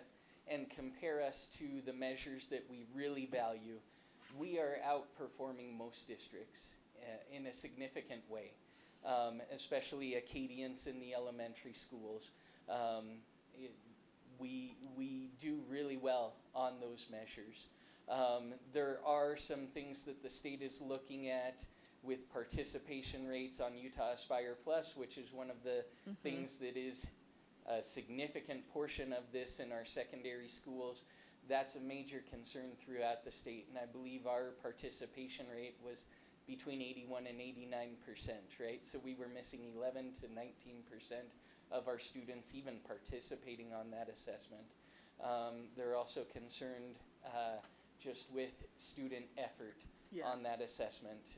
and compare us to the measures that we really value, we are outperforming most districts in a significant way, especially Acadians in the elementary schools. We do really well on those measures. There are some things that the state is looking at with participation rates on Utah Aspire Plus, which is one of the things that is a significant portion of this in our secondary schools. That's a major concern throughout the state, and I believe our participation rate was between 81 and 89%, right? So we were missing 11 to 19% of our students even participating on that assessment. They're also concerned just with student effort on that assessment.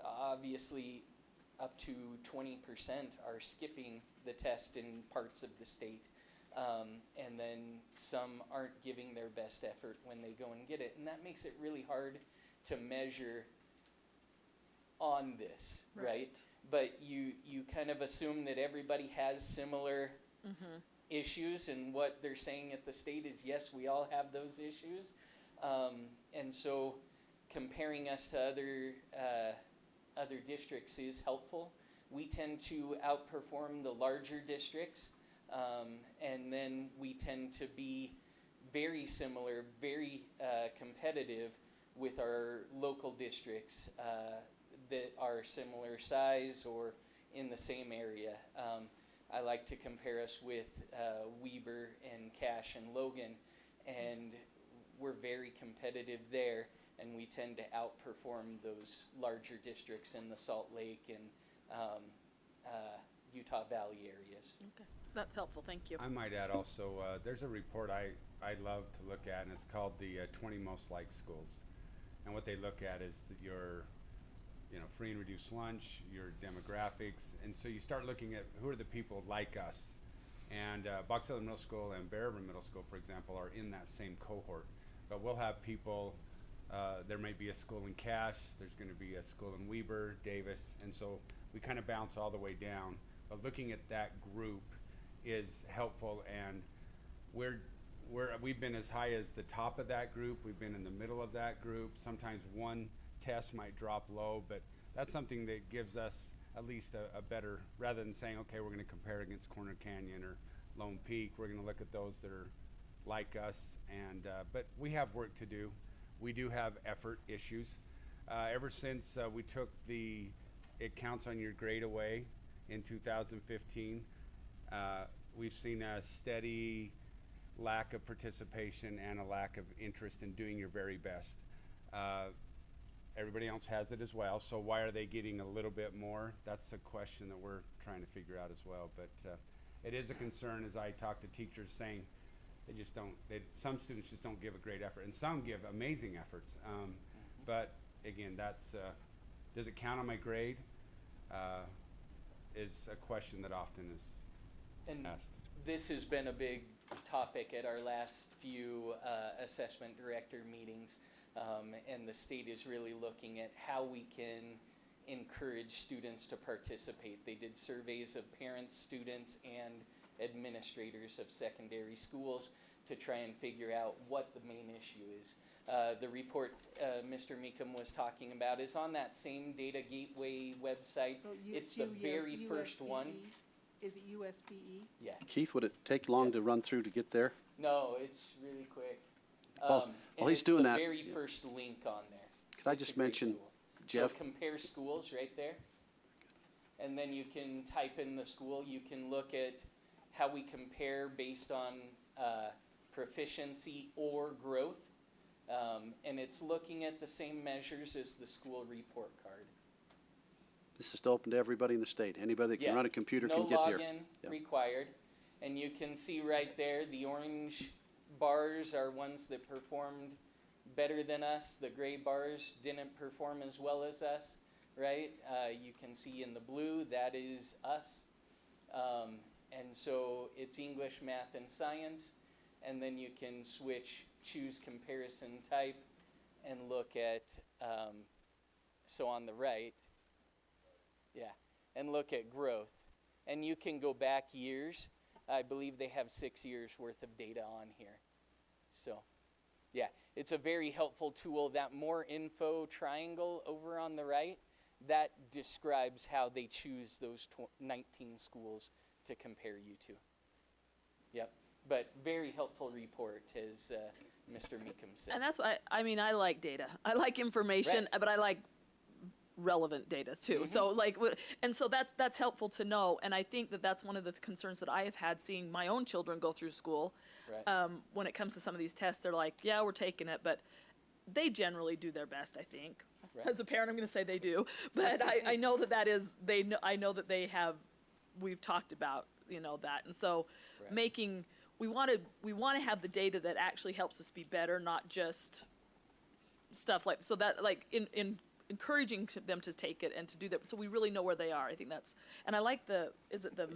Obviously, up to 20% are skipping the test in parts of the state, and then some aren't giving their best effort when they go and get it, and that makes it really hard to measure on this, right? But you kind of assume that everybody has similar issues, and what they're saying at the state is, yes, we all have those issues, and so comparing us to other other districts is helpful. We tend to outperform the larger districts, and then we tend to be very similar, very competitive with our local districts that are similar size or in the same area. I like to compare us with Weber and Cache and Logan, and we're very competitive there, and we tend to outperform those larger districts in the Salt Lake and Utah Valley areas. Okay, that's helpful, thank you. I might add also, there's a report I love to look at, and it's called the 20 Most Liked Schools. And what they look at is that your free and reduced lunch, your demographics, and so you start looking at who are the people like us. And Box Elder Middle School and Bear River Middle School, for example, are in that same cohort. But we'll have people, there may be a school in Cache, there's going to be a school in Weber, Davis, and so we kind of bounce all the way down. But looking at that group is helpful, and we've been as high as the top of that group, we've been in the middle of that group. Sometimes one test might drop low, but that's something that gives us at least a better, rather than saying, okay, we're going to compare against Corner Canyon or Lone Peak, we're going to look at those that are like us. And but we have work to do. We do have effort issues. Ever since we took the It Counts on Your grade away in 2015, we've seen a steady lack of participation and a lack of interest in doing your very best. Everybody else has it as well, so why are they getting a little bit more? That's the question that we're trying to figure out as well. But it is a concern as I talk to teachers saying they just don't, some students just don't give a great effort, and some give amazing efforts. But again, that's, does it count on my grade? Is a question that often is asked. This has been a big topic at our last few assessment director meetings, and the state is really looking at how we can encourage students to participate. They did surveys of parents, students, and administrators of secondary schools to try and figure out what the main issue is. The report Mr. Meekum was talking about is on that same Data Gateway website. So it's the very first one. Is it USBE? Yeah. Keith, would it take long to run through to get there? No, it's really quick. While he's doing that, It's the very first link on there. could I It's a just great mention, tool. Jeff? So compare schools right there. And then you can type in the school. You can look at how we compare based on proficiency or growth. And it's looking at the same measures as the school report card. This is open to everybody in the state. Anybody that can Yeah. run a computer can get here. No login Yep. required. And you can see right there, the orange bars are ones that performed better than us. The gray bars didn't perform as well as us, right? You can see in the blue, that is us. And so it's English, math, and science. And then you can choose comparison type and look at, so on the right, yeah, and look at growth. And you can go back years. I believe they have 6 years worth of data on here. So, yeah, it's a very helpful tool. That more info triangle over on the right, that describes how they choose those 19 schools to compare you to. Yep, but very helpful report, as Mr. Meekum said. And that's why, I mean, I like data. I like information, but I like relevant data too. So like, and so that's helpful to know. And I think that that's one of the concerns that I have had seeing my own children go through school. Right. When it comes to some of these tests, they're like, yeah, we're taking it, but they generally do their best, I think. Right. As a parent, I'm going to say they do, but I know that is, I know that they have, we've talked about, that. And so we want to have the data that actually helps us be better, not just stuff like, so that like in encouraging them to take it and to do that, so we really know where they are. I think that's, and I like is it the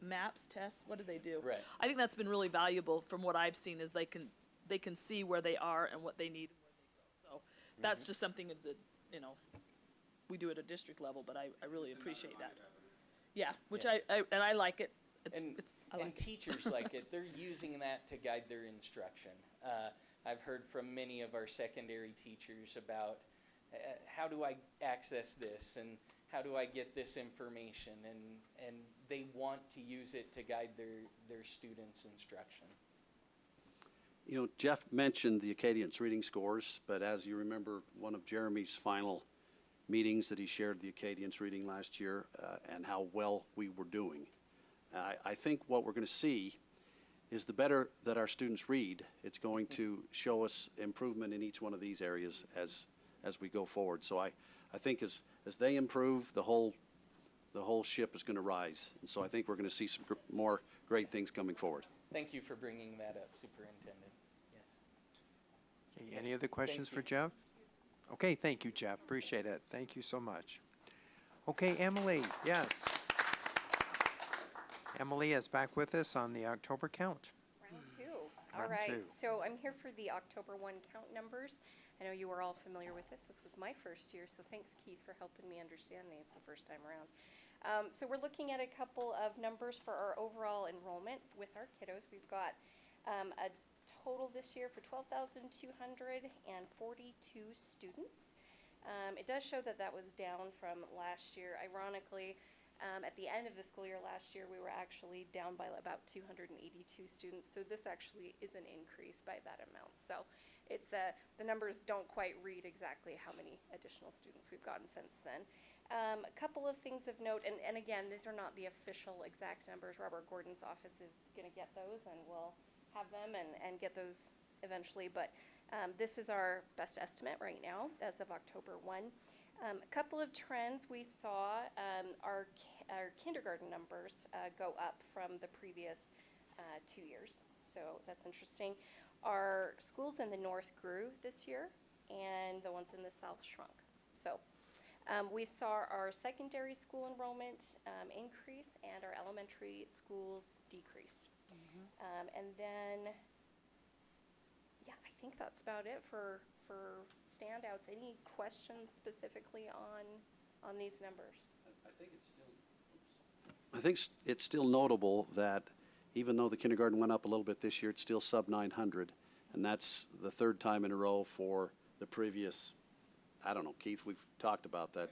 MAPS test? What do they do? Right. I think that's been really valuable from what I've seen, is they can see where they are and what they need and where they go. So that's just something is that, we do at a district level, but I really appreciate that. Yeah, which I like it. I like and teachers like it. They're using that to guide their instruction. I've heard from many of our secondary teachers about how do I access this, and how do I get this information, and they want to use it to guide their students' instruction. You know, Jeff mentioned the Acadians reading scores, but as you remember, one of Jeremy's final meetings that he shared the Acadians reading last year, and how well we were doing. I think what we're going to see is the better that our students read, it's going to show us improvement in each one of these areas as we go forward. So I think as they improve, the whole ship is going to rise. And so I think we're going to see some more great things coming forward. Thank you for bringing that up, Superintendent. Yes. Okay, any other questions Thank for you. Jeff? Okay, thank you, Jeff. Appreciate it. Thank you so much. Okay, Emily, yes. Emily is back with us on the October count. Round two. All Round right. two. So I'm here for the October 1 count numbers. I know you were all familiar with this. This was my first year, so thanks, Keith, for helping me understand these the first time around. So we're looking at a couple of numbers for our overall enrollment with our kiddos. We've got a total this year for 12,242 students. It does show that that was down from last year. Ironically, at the end of the school year last year, we were actually down by about 282 students. So this actually is an increase by that amount. So it's the numbers don't quite read exactly how many additional students we've gotten since then. A couple of things of note, and again, these are not the official exact numbers. Robert Gordon's office is going to get those, and we'll have them and get those eventually. But this is our best estimate right now as of October 1. A couple of trends we saw, our kindergarten numbers go up from the previous 2 years. So that's interesting. Our schools in the north grew this year, and the ones in the south shrunk. So we saw our secondary school enrollment increase, and our elementary schools decreased. And then, yeah, I think that's about it for standouts. Any questions specifically on these numbers? I think it's still notable that even though the kindergarten went up a little bit this year, it's still sub 900. And that's the third time in a row for the previous, I don't know, Keith, we've talked about that,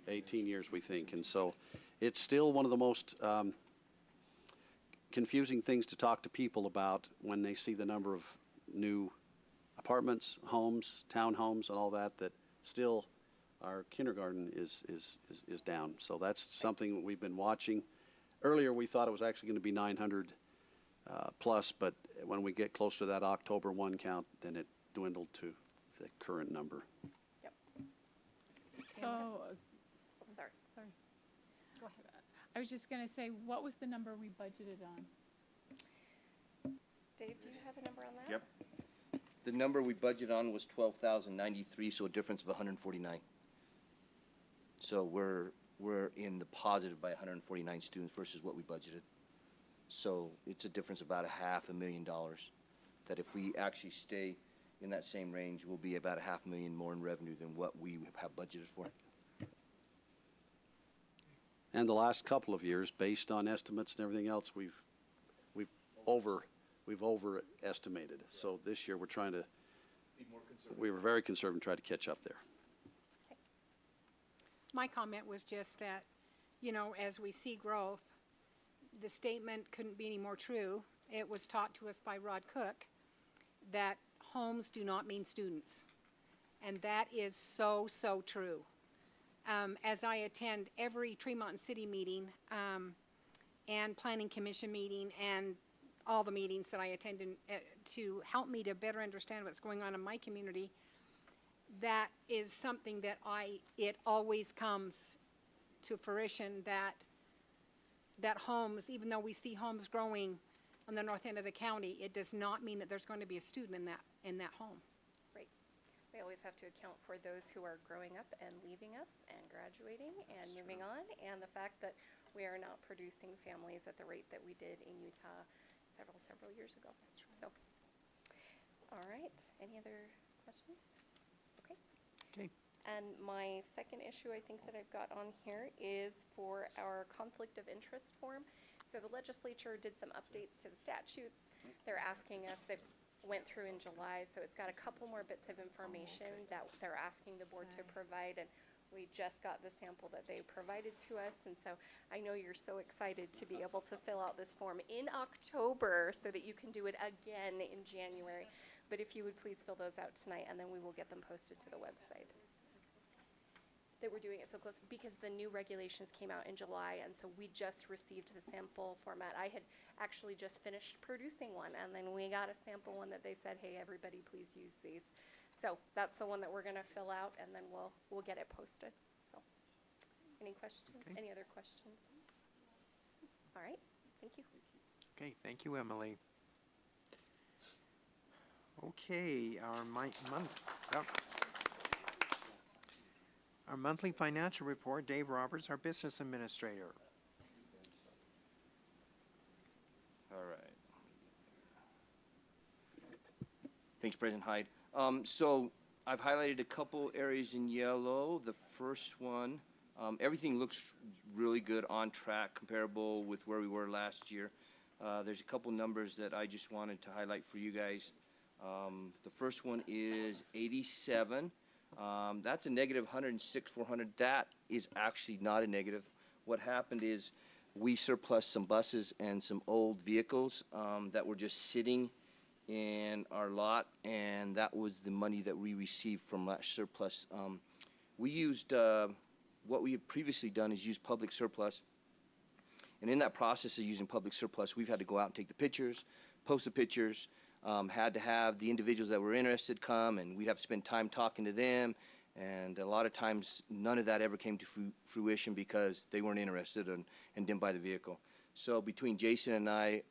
18 years, we think. And so it's still one of the most confusing things to talk to people about when they see the number of new apartments, homes, townhomes, and all that, that still our kindergarten is down. So that's something we've been watching. Earlier, we thought it was actually going to be 900 plus, but when we get close to that October 1 count, then it dwindled to the current number. Yep. So, Sorry. Go ahead. I was just going to say, what was the number we budgeted on? Dave, do you have a number on that? Yep. The number we budgeted on was 12,093, so a difference of 149. So we're in the positive by 149 students versus what we budgeted. So it's a difference of about $500,000. That if we actually stay in that same range, we'll be about $500,000 more in revenue than what we have budgeted for. And the last couple of years, based on estimates and everything else, we've overestimated. So this year we're trying to we were very conservative and tried to catch up there. My comment was just that, you know, as we see growth, the statement couldn't be any more true. It was taught to us by Rod Cook that homes do not mean students. And that is so, so true. As I attend every Tremont City meeting and Planning Commission meeting and all the meetings that I attend to help me to better understand what's going on in my community, that is something that it always comes to fruition that homes, even though we see homes growing on the north end of the county, it does not mean that there's going to be a student in that home. Right. We always have to account for those who are growing up and leaving us and graduating and moving on, and the fact that we are not producing families at the rate that we did in Utah several years ago. That's right. So, all right. Any other questions? Okay. Okay. And my second issue I think that I've got on here is for our conflict of interest form. So the legislature did some updates to the statutes. They're asking us, went through in July, so it's got a couple more bits of information that they're asking the board to provide, and we just got the sample that they provided to us, and so I know you're so excited to be able to fill out this form in October so that you can do it again in January. But if you would please fill those out tonight, and then we will get them posted to the website. That we're doing it so close, because the new regulations came out in July, and so we just received the sample format. I had actually just finished producing one, and then we got a sample one that they said, hey, everybody, please use these. So that's the one that we're gonna fill out, and then we'll get it posted, so. Any questions? Okay. Any other questions? All right, thank you. Okay, thank you, Emily. Okay, our monthly financial report, Dave Roberts, our business administrator. All right. Thanks, President Hyde. So I've highlighted a couple areas in yellow. The first one, everything looks really good, on track, comparable with where we were last year. There's a couple numbers that I just wanted to highlight for you guys. The first one is 87. That's a negative 106,400. That is actually not a negative. What happened is we surplus some buses and some old vehicles that were just sitting in our lot, and that was the money that we received from that surplus. We used, what we had previously done is use public surplus, and in that process of using public surplus, we've had to go out and take the pictures, post the pictures, had to have the individuals that were interested come, and we'd have to spend time talking to them, and a lot of times none of that ever came to fruition because they weren't interested and didn't buy the vehicle. So between Jason and I,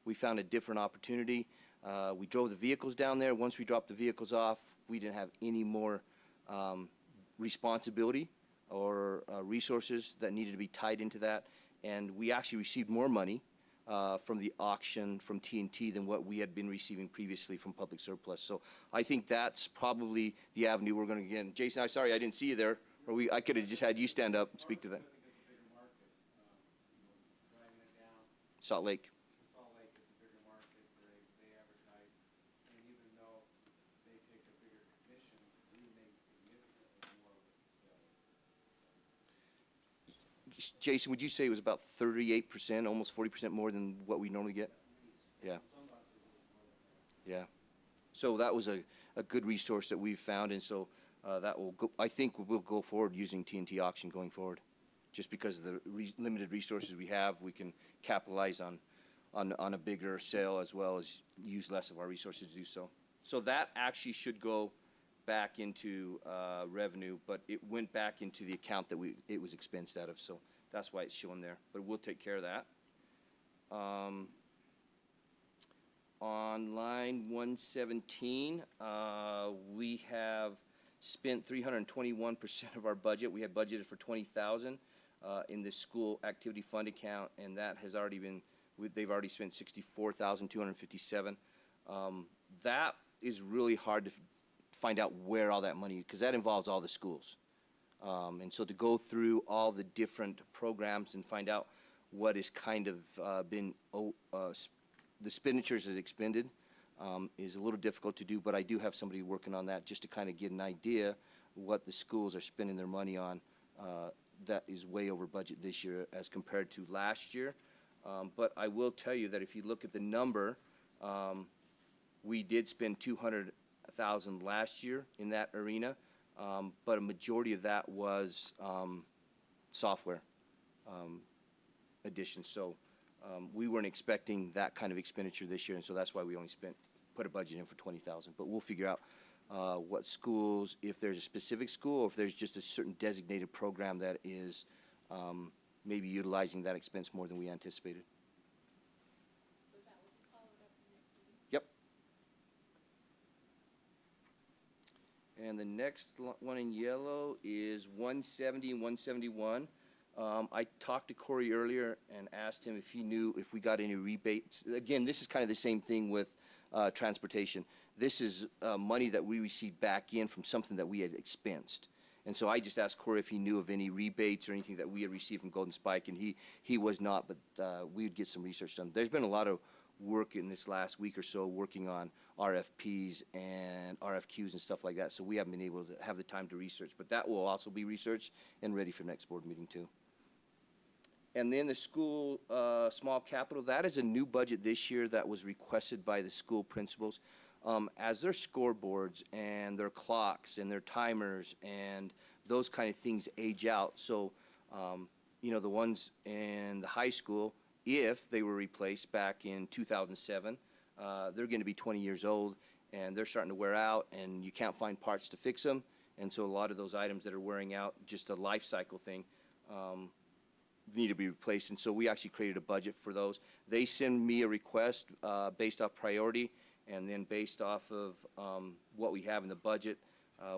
we found a different opportunity. We drove the vehicles down there. Once we dropped the vehicles off, we didn't have any more responsibility or resources that needed to be tied into that, and we actually received more money from the auction from T&T than what we had been receiving previously from public surplus. So I think that's probably the avenue we're going to get. And Jason, I'm sorry I didn't see you there, or I could have just had you stand up and speak to that. Salt Lake. Salt Lake is a bigger market, they advertise, and even though they take a bigger commission, we make significantly more with the sales. Jason, would you say it was about 38%, almost 40% more than what we normally get? Yeah. Some buses was more than that. Yeah. So that was a good resource that we've found, and so that will go, I think we'll go forward using T&T auction going forward. Just because of the limited resources we have, we can capitalize on a bigger sale as well as use less of our resources to do so. So that actually should go back into revenue, but it went back into the account that it was expensed out of, so that's why it's showing there. But we'll take care of that. On line 117, we have spent 321% of our budget. We had budgeted for 20,000 in the school activity fund account, and that has already been, they've already spent 64,257. That is really hard to find out where all that money, because that involves all the schools. And so to go through all the different programs and find out what is kind of been, the expenditures is expended is a little difficult to do, but I do have somebody working on that just to kind of get an idea what the schools are spending their money on. That is way over budget this year as compared to last year. But I will tell you that if you look at the number, we did spend 200,000 last year in that arena, but a majority of that was software additions. So we weren't expecting that kind of expenditure this year, and so that's why we only put a budget in for 20,000. But we'll figure out what schools, if there's a specific school, or if there's just a certain designated program that is maybe utilizing that expense more than we anticipated. So that will be followed up in the next meeting? Yep. And the next one in yellow is 170 and 171. I talked to Corey earlier and asked him if he knew if we got any rebates. Again, this is kind of the same thing with transportation. This is money that we received back in from something that we had expensed. And so I just asked Corey if he knew of any rebates or anything that we had received from Golden Spike, and he was not, but we would get some research done. There's been a lot of work in this last week or so working on RFPs and RFQs and stuff like that. So we haven't been able to have the time to research, but that will also be researched and ready for next board meeting too. And then the school small capital, that is a new budget this year that was requested by the school principals. As their scoreboards and their clocks and their timers and those kind of things age out. So, you know, the ones in the high school, if they were replaced back in 2007, they're going to be 20 years old and they're starting to wear out and you can't find parts to fix them. And so a lot of those items that are wearing out, just a life cycle thing, need to be replaced. And so we actually created a budget for those. They send me a request based off priority, and then based off of what we have in the budget,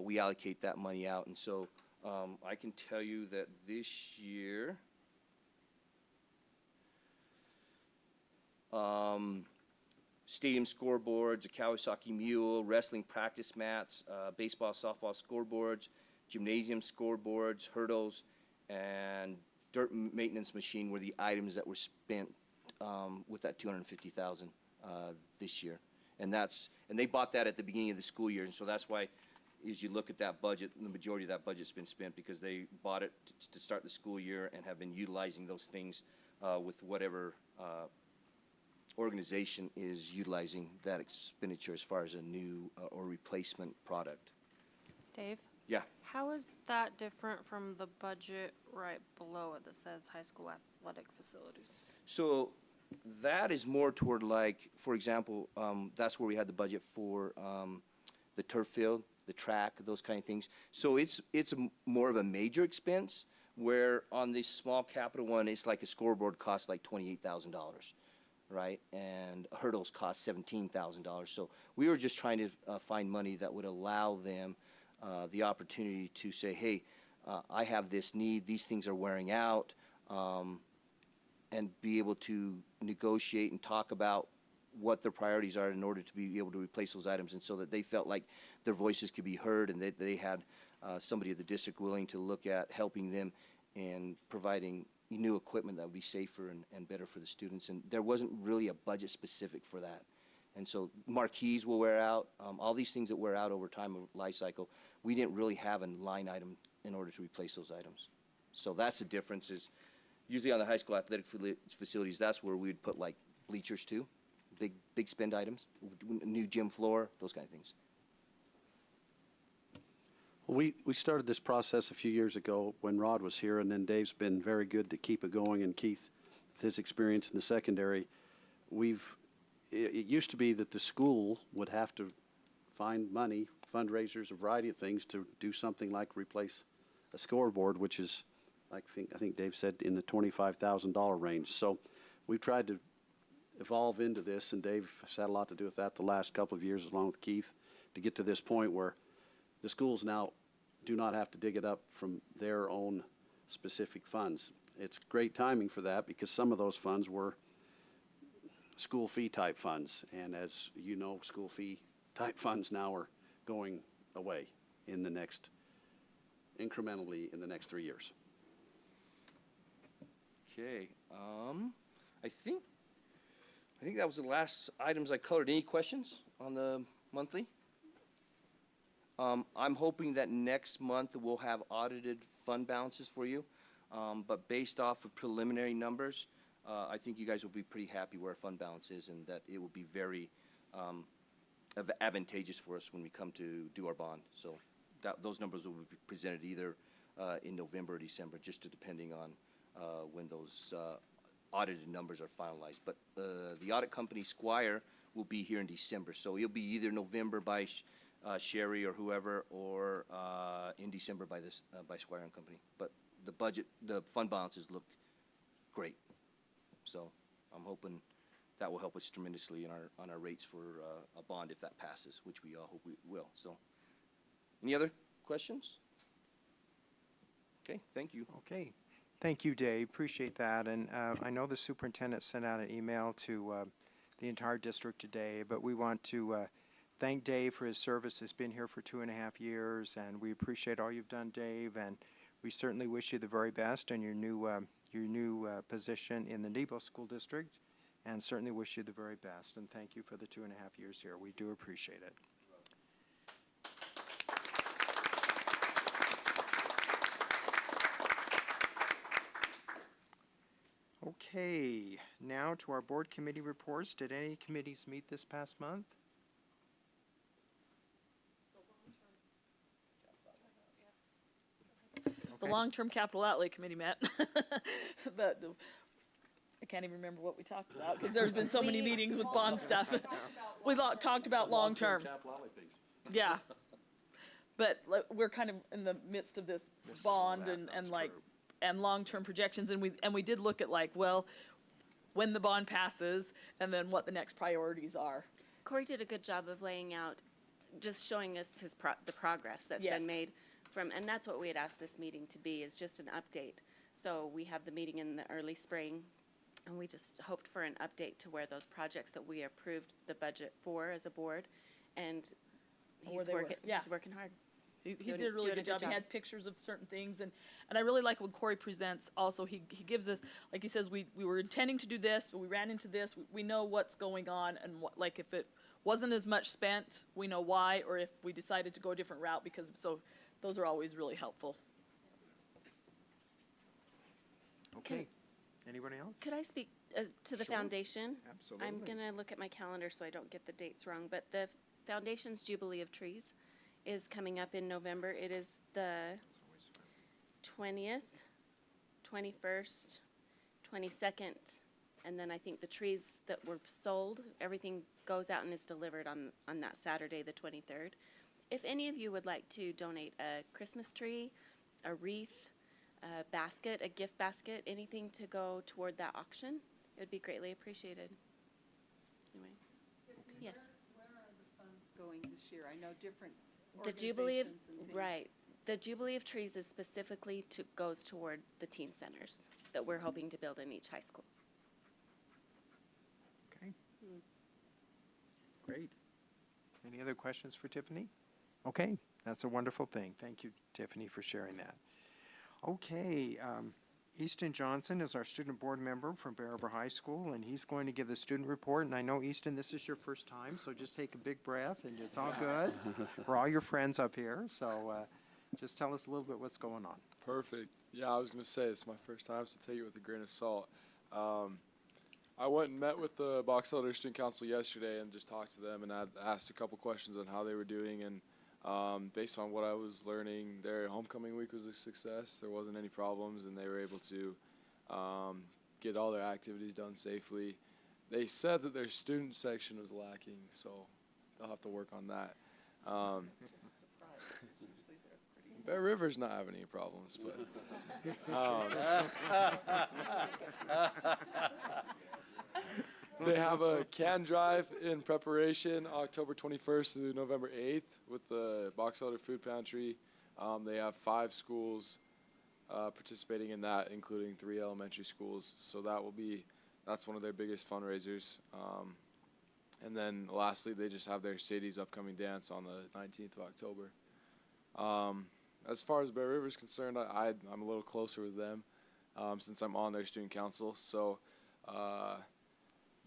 we allocate that money out. And so I can tell you that this year, stadium scoreboards, a Kawasaki Mule, wrestling practice mats, baseball, softball scoreboards, gymnasium scoreboards, hurdles, and dirt maintenance machine were the items that were spent with that $250,000 this year. And they bought that at the beginning of the school year, and so that's why, as you look at that budget, the majority of that budget's been spent because they bought it to start the school year and have been utilizing those things with whatever organization is utilizing that expenditure as far as a new or replacement product. Dave? Yeah. How is that different from the budget right below it that says high school athletic facilities? So that is more toward, like, for example, that's where we had the budget for the turf field, the track, those kind of things. So it's more of a major expense, where on this small capital one, it's like a scoreboard costs like $28,000, right? And hurdles cost $17,000. So we were just trying to find money that would allow them the opportunity to say, hey, I have this need, these things are wearing out, and be able to negotiate and talk about what their priorities are in order to be able to replace those items, and so that they felt like their voices could be heard and that they had somebody at the district willing to look at helping them and providing new equipment that would be safer and better for the students. And there wasn't really a budget specific for that. And so marquees will wear out, all these things that wear out over time of life cycle, we didn't really have a line item in order to replace those items. So that's the difference. Is usually on the high school athletic facilities, that's where we'd put like bleachers too, big spend items, new gym floor, those kind of things. We started this process a few years ago when Rod was here, and then Dave's been very good to keep it going, and Keith, with his experience in the secondary, it used to be that the school would have to find money, fundraisers, a variety of things to do something like replace a scoreboard, which is, I think Dave said, in the $25,000 range. So we've tried to evolve into this, and Dave has had a lot to do with that the last couple of years, along with Keith, to get to this point where the schools now do not have to dig it up from their own specific funds. It's great timing for that because some of those funds were school fee type funds, and as you know, school fee type funds now are going away incrementally in the next 3 years. Okay, I think that was the last items I colored. Any questions on the monthly? I'm hoping that next month we'll have audited fund balances for you, but based off of preliminary numbers, I think you guys will be pretty happy where our fund balance is, and that it will be very advantageous for us when we come to do our bond. So those numbers will be presented either in November or December, just depending on when those audited numbers are finalized. But the audit company, Squire, will be here in December, so it'll be either November by Sherry or whoever, or in December by Squire and Company. But the fund balances look great. So I'm hoping that will help us tremendously on our rates for a bond if that passes, which we all hope we will. So, any other questions? Okay, thank you. Okay, thank you, Dave. Appreciate that. And I know the superintendent sent out an email to the entire district today, but we want to thank Dave for his service. He's been here for 2.5 years, and we appreciate all you've done, Dave. And we certainly wish you the very best in your new position in the Nebo School District. and certainly wish you the very best. And thank you for the 2.5 years here. We do appreciate it. Okay, now to our board committee reports. Did any committees meet this past month? The long-term capital outlay committee met, but I can't even remember what we talked about because there's been so many meetings with bond stuff. We talked about long-term. Capital outlay things. Yeah. But we're kind of in the midst of this bond and like, and long-term projections, and we did look at like, well, when the bond passes, and then what the next priorities are. Corey did a good job of laying out, just showing us the progress that's Yes. been made from, and that's what we had asked this meeting to be, is just an update. So we have the meeting in the early spring, and we just hoped for an update to where those projects that we approved the budget for as a board, and Where he's they were. working, Yeah. he's working hard. He Doing- did a really doing good job. He had pictures of certain things, and I really like when Corey presents also. He gives us, like he says, we were intending to do this, but we ran into this. We know what's going on, and what, like if it wasn't as much spent, we know why, or if we decided to go a different route because of, so those are always really helpful. Okay. Anybody else? Could I speak to the Sure. foundation? Absolutely. I'm going to look at my calendar so I don't get the dates wrong, but the foundation's Jubilee of Trees is coming up in November. It is the 20th, 21st, 22nd, and then I think the trees that were sold, everything goes out and is delivered on that Saturday, the 23rd. If any of you would like to donate a Christmas tree, a wreath, a basket, a gift basket, anything to go toward that auction, it would be greatly appreciated. Anyway, yes. Where are the funds going this year? I know different The Jubilee of, organizations and things. right, the Jubilee of Trees is specifically goes toward the teen centers that we're hoping to build in each high school. Okay. Great. Any other questions for Tiffany? Okay, that's a wonderful thing. Thank you, Tiffany, for sharing that. Okay, Easton Johnson is our student board member from Bear River High School, and he's going to give the student report. And I know, Easton, this is your first time, so just take a big breath, and it's all good. We're all your friends up here, so just tell us a little bit what's going on. Perfect. Yeah, I was going to say, it's my first time, so take it with a grain of salt. I went and met with the Box Elder Student Council yesterday and just talked to them, and I asked a couple questions on how they were doing, and based on what I was learning, their homecoming week was a success. There wasn't any problems, and they were able to get all their activities done safely. They said that their student section was lacking, so they'll have to work on that. Bear River's not having any problems, but they have a can drive in preparation October 21st through November 8th with the Box Elder Food Pantry. They have 5 schools participating in that, including 3 elementary schools. So that's one of their biggest fundraisers. And then lastly, they just have their Sadie's upcoming dance on the 19th of October. As far as Bear River is concerned, I'm a little closer with them since I'm on their student council. So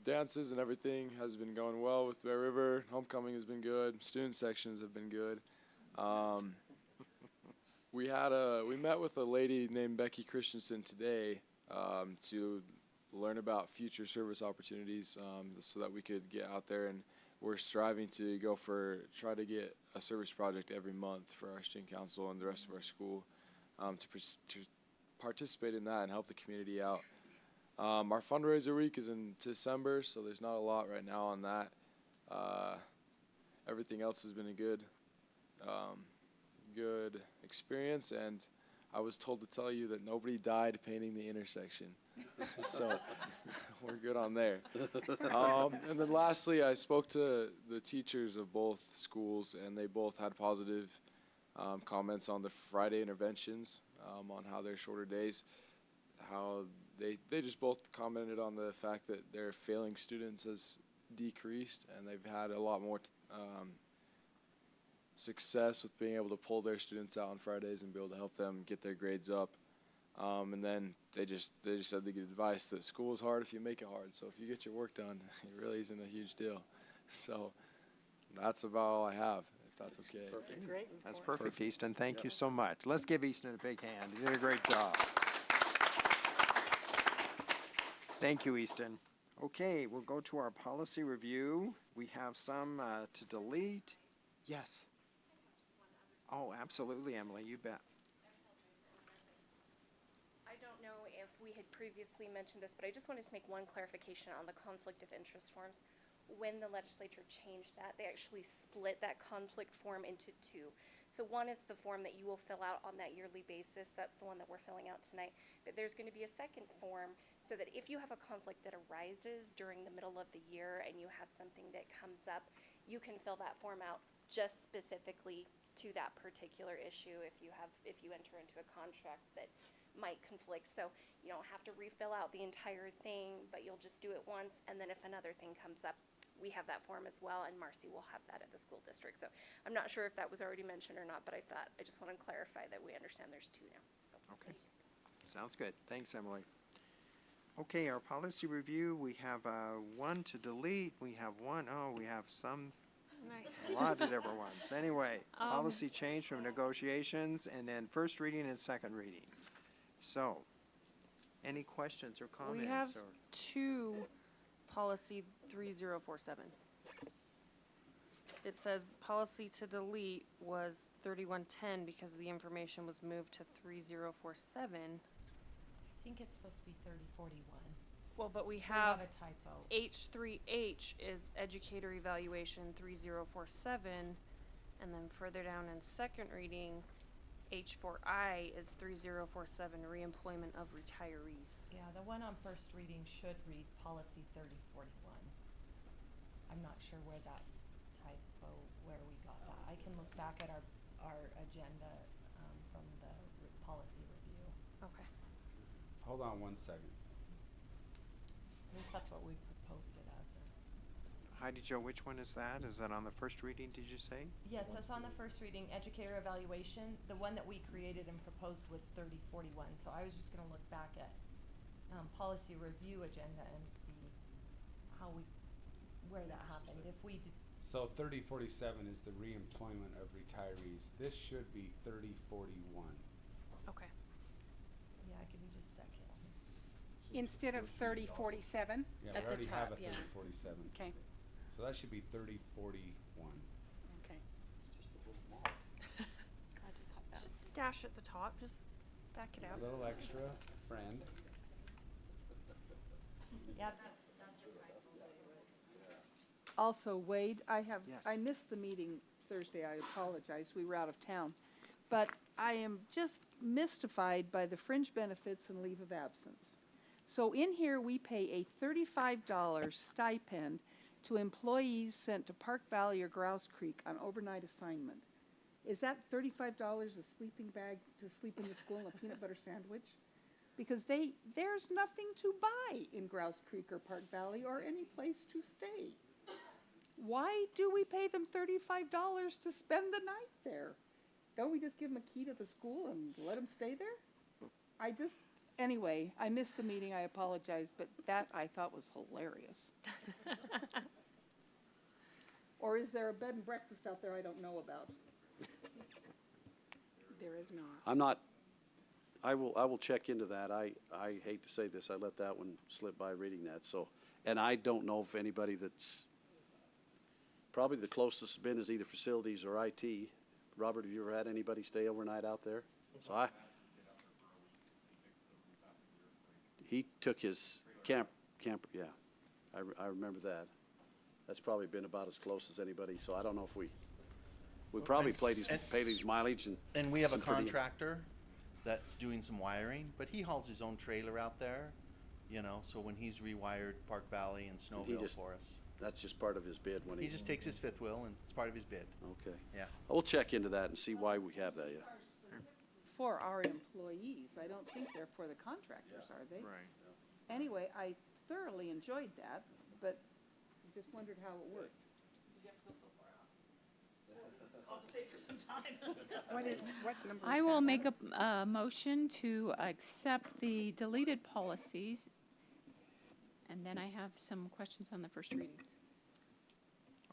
dances and everything has been going well with Bear River. Homecoming has been good. Student sections have been good. We met with a lady named Becky Christensen today to learn about future service opportunities so that we could get out there, and we're striving to try to get a service project every month for our student council and the rest of our school to participate in that and help the community out. Our fundraiser week is in December, so there's not a lot right now on that. Everything else has been a good experience, and I was told to tell you that nobody died painting the intersection. So we're good on there. And then lastly, I spoke to the teachers of both schools, and they both had positive comments on the Friday interventions, on how their shorter days, how they just both commented on the fact that their failing students has decreased, and they've had a lot more success with being able to pull their students out on Fridays and be able to help them get their grades up. And then they just said they give advice that school is hard if you make it hard. So if you get your work done, it really isn't a huge deal. So that's about all I have, if that's okay. That's perfect, Easton. Thank you so much. Let's give Easton a big hand. He did a great job. Thank you, Easton. Okay, we'll go to our policy review. We have some to delete. Yes. Oh, absolutely, Emily, you bet. I don't know if we had previously mentioned this, but I just wanted to make one clarification on the conflict of interest forms. When the legislature changed that, they actually split that conflict form into two. So one is the form that you will fill out on that yearly basis. That's the one that we're filling out tonight. But there's going to be a second form so that if you have a conflict that arises during the middle of the year and you have something that comes up, you can fill that form out just specifically to that particular issue if you enter into a contract that might conflict. So you don't have to refill out the entire thing, but you'll just do it once, and then if another thing comes up, we have that form as well, and Marcy will have that at the school district. So I'm not sure if that was already mentioned or not, but I just want to clarify that we understand there's two now. So. Okay. Sounds good. Thanks, Emily. Okay, our policy review, we have one to delete. We have one, we have a lot of different ones. Anyway, policy change from negotiations, and then first reading and second reading. So, any questions or comments? We have or? two policy 3047. It says policy to delete was 3110 because the information was moved to 3047. I think it's supposed to be 3041. Well, but we So have a typo. H3H is educator evaluation 3047, and then further down in second reading, H4I is 3047, reemployment of retirees. Yeah, the one on first reading should read policy 3041. I'm not sure where that typo, where we got that. I can look back at our agenda from the policy review. Okay. Hold on one second. At least that's what we proposed it as. Heidi Jo, which one is that? Is that on the first reading, did you say? Yes, that's on the first reading, educator evaluation. The one that we created and proposed was 3041. So I was just gonna look back at policy review agenda and see where that happened. If we did. So 3047 is the reemployment of retirees. This should be 3041. Okay. Yeah, give me just a second. Instead of 3047? Yeah, At we the already have top, a yeah. 3047. Okay, So that should be 3041. okay. Glad you caught that. Just stash at the top, just back it A out. little extra, friend. Yeah. Also, Wade, Yes. I missed the meeting Thursday, I apologize, we were out of town. But I am just mystified by the fringe benefits and leave of absence. So in here, we pay a $35 stipend to employees sent to Park Valley or Grouse Creek on overnight assignment. Is that $35 a sleeping bag to sleep in the school and a peanut butter sandwich? Because there's nothing to buy in Grouse Creek or Park Valley or any place to stay. Why do we pay them $35 to spend the night there? Don't we just give them a key to the school and let them stay there? Anyway, I missed the meeting, I apologize, but that I thought was hilarious. Or is there a bed and breakfast out there I don't know about? There is not. I'm not, I will check into that. I hate to say this, I let that one slip by reading that, so. And I don't know if anybody that's, probably the closest been is either facilities or IT. Robert, have you ever had anybody stay overnight out there? So he took his camper, yeah. I remember that. That's probably been about as close as anybody, so I don't know if we probably paid his mileage And we have a some pretty- contractor that's doing some wiring, but he hauls his own trailer out there, so when he's rewired Park Valley and Snowville for us. That's just part of his bid when He just takes his fifth wheel and it's part of his bid. Okay. Yeah. We'll check into that and see why we have that, yeah. For our employees, I don't think they're for the contractors, are they? Right. Anyway, I thoroughly enjoyed that, but just wondered how it worked. Compensate for some time. What number is I will that? make a motion to accept the deleted policies. And then I have some questions on the first reading.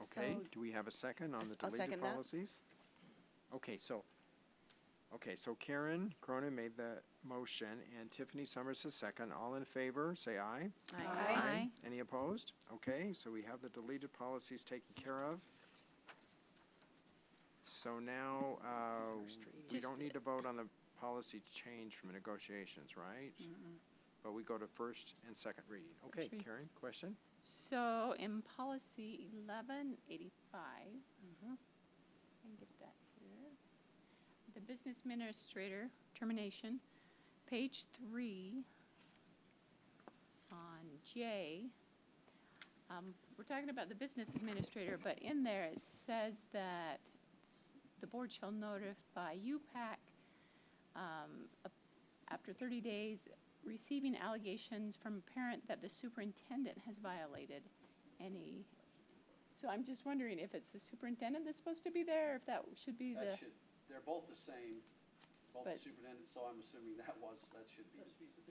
Okay, So- do we have a second on the I'll deleted second that. policies? Okay, so Karen Cronin made the motion and Tiffany Summers the second. All in favor, say aye. Aye. Any opposed? Okay, so we have the deleted policies taken care of. So now, we Just- don't need to vote on the policy change from negotiations, right? But we go to first and second reading. Okay, reading. Karen, question? So in policy 1185, I can get that here. The business administrator termination, page 3 on J. We're talking about the business administrator, but in there it says that the board shall notify UPAC after 30 days receiving allegations from a parent that the superintendent has violated any. So I'm just wondering if it's the superintendent that's supposed to be there, or if that should be the. They're both the same, both But- superintendent, so I'm assuming that should be.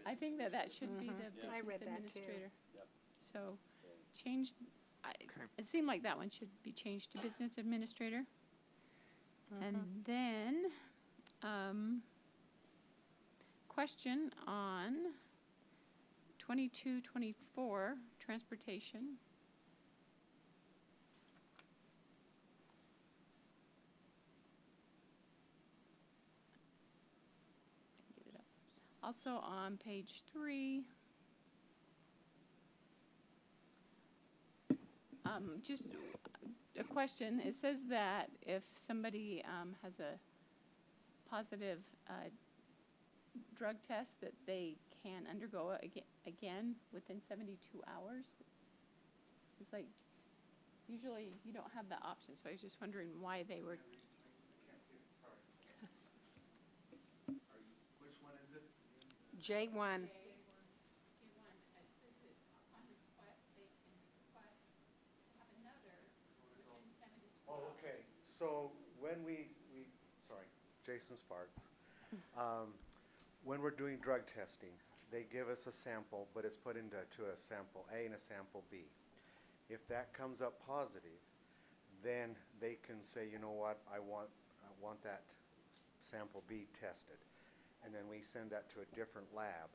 I think that should be the I business read that too. administrator. Yep. So change, it seemed like that one should be changed to business administrator. And then, question on 2224, transportation. Get it up. Also on page 3. Just a question. It says that if somebody has a positive drug test, that they can undergo it again within 72 hours. It's like, usually you don't have that option, so I was just wondering why they were. Can't see it, sorry. Which one is it? J1. Oh, okay, so when sorry, Jason Sparks. When we're doing drug testing, they give us a sample, but it's put into a sample A and a sample B. If that comes up positive, then they can say, you know what, I want that sample B tested. And then we send that to a different lab.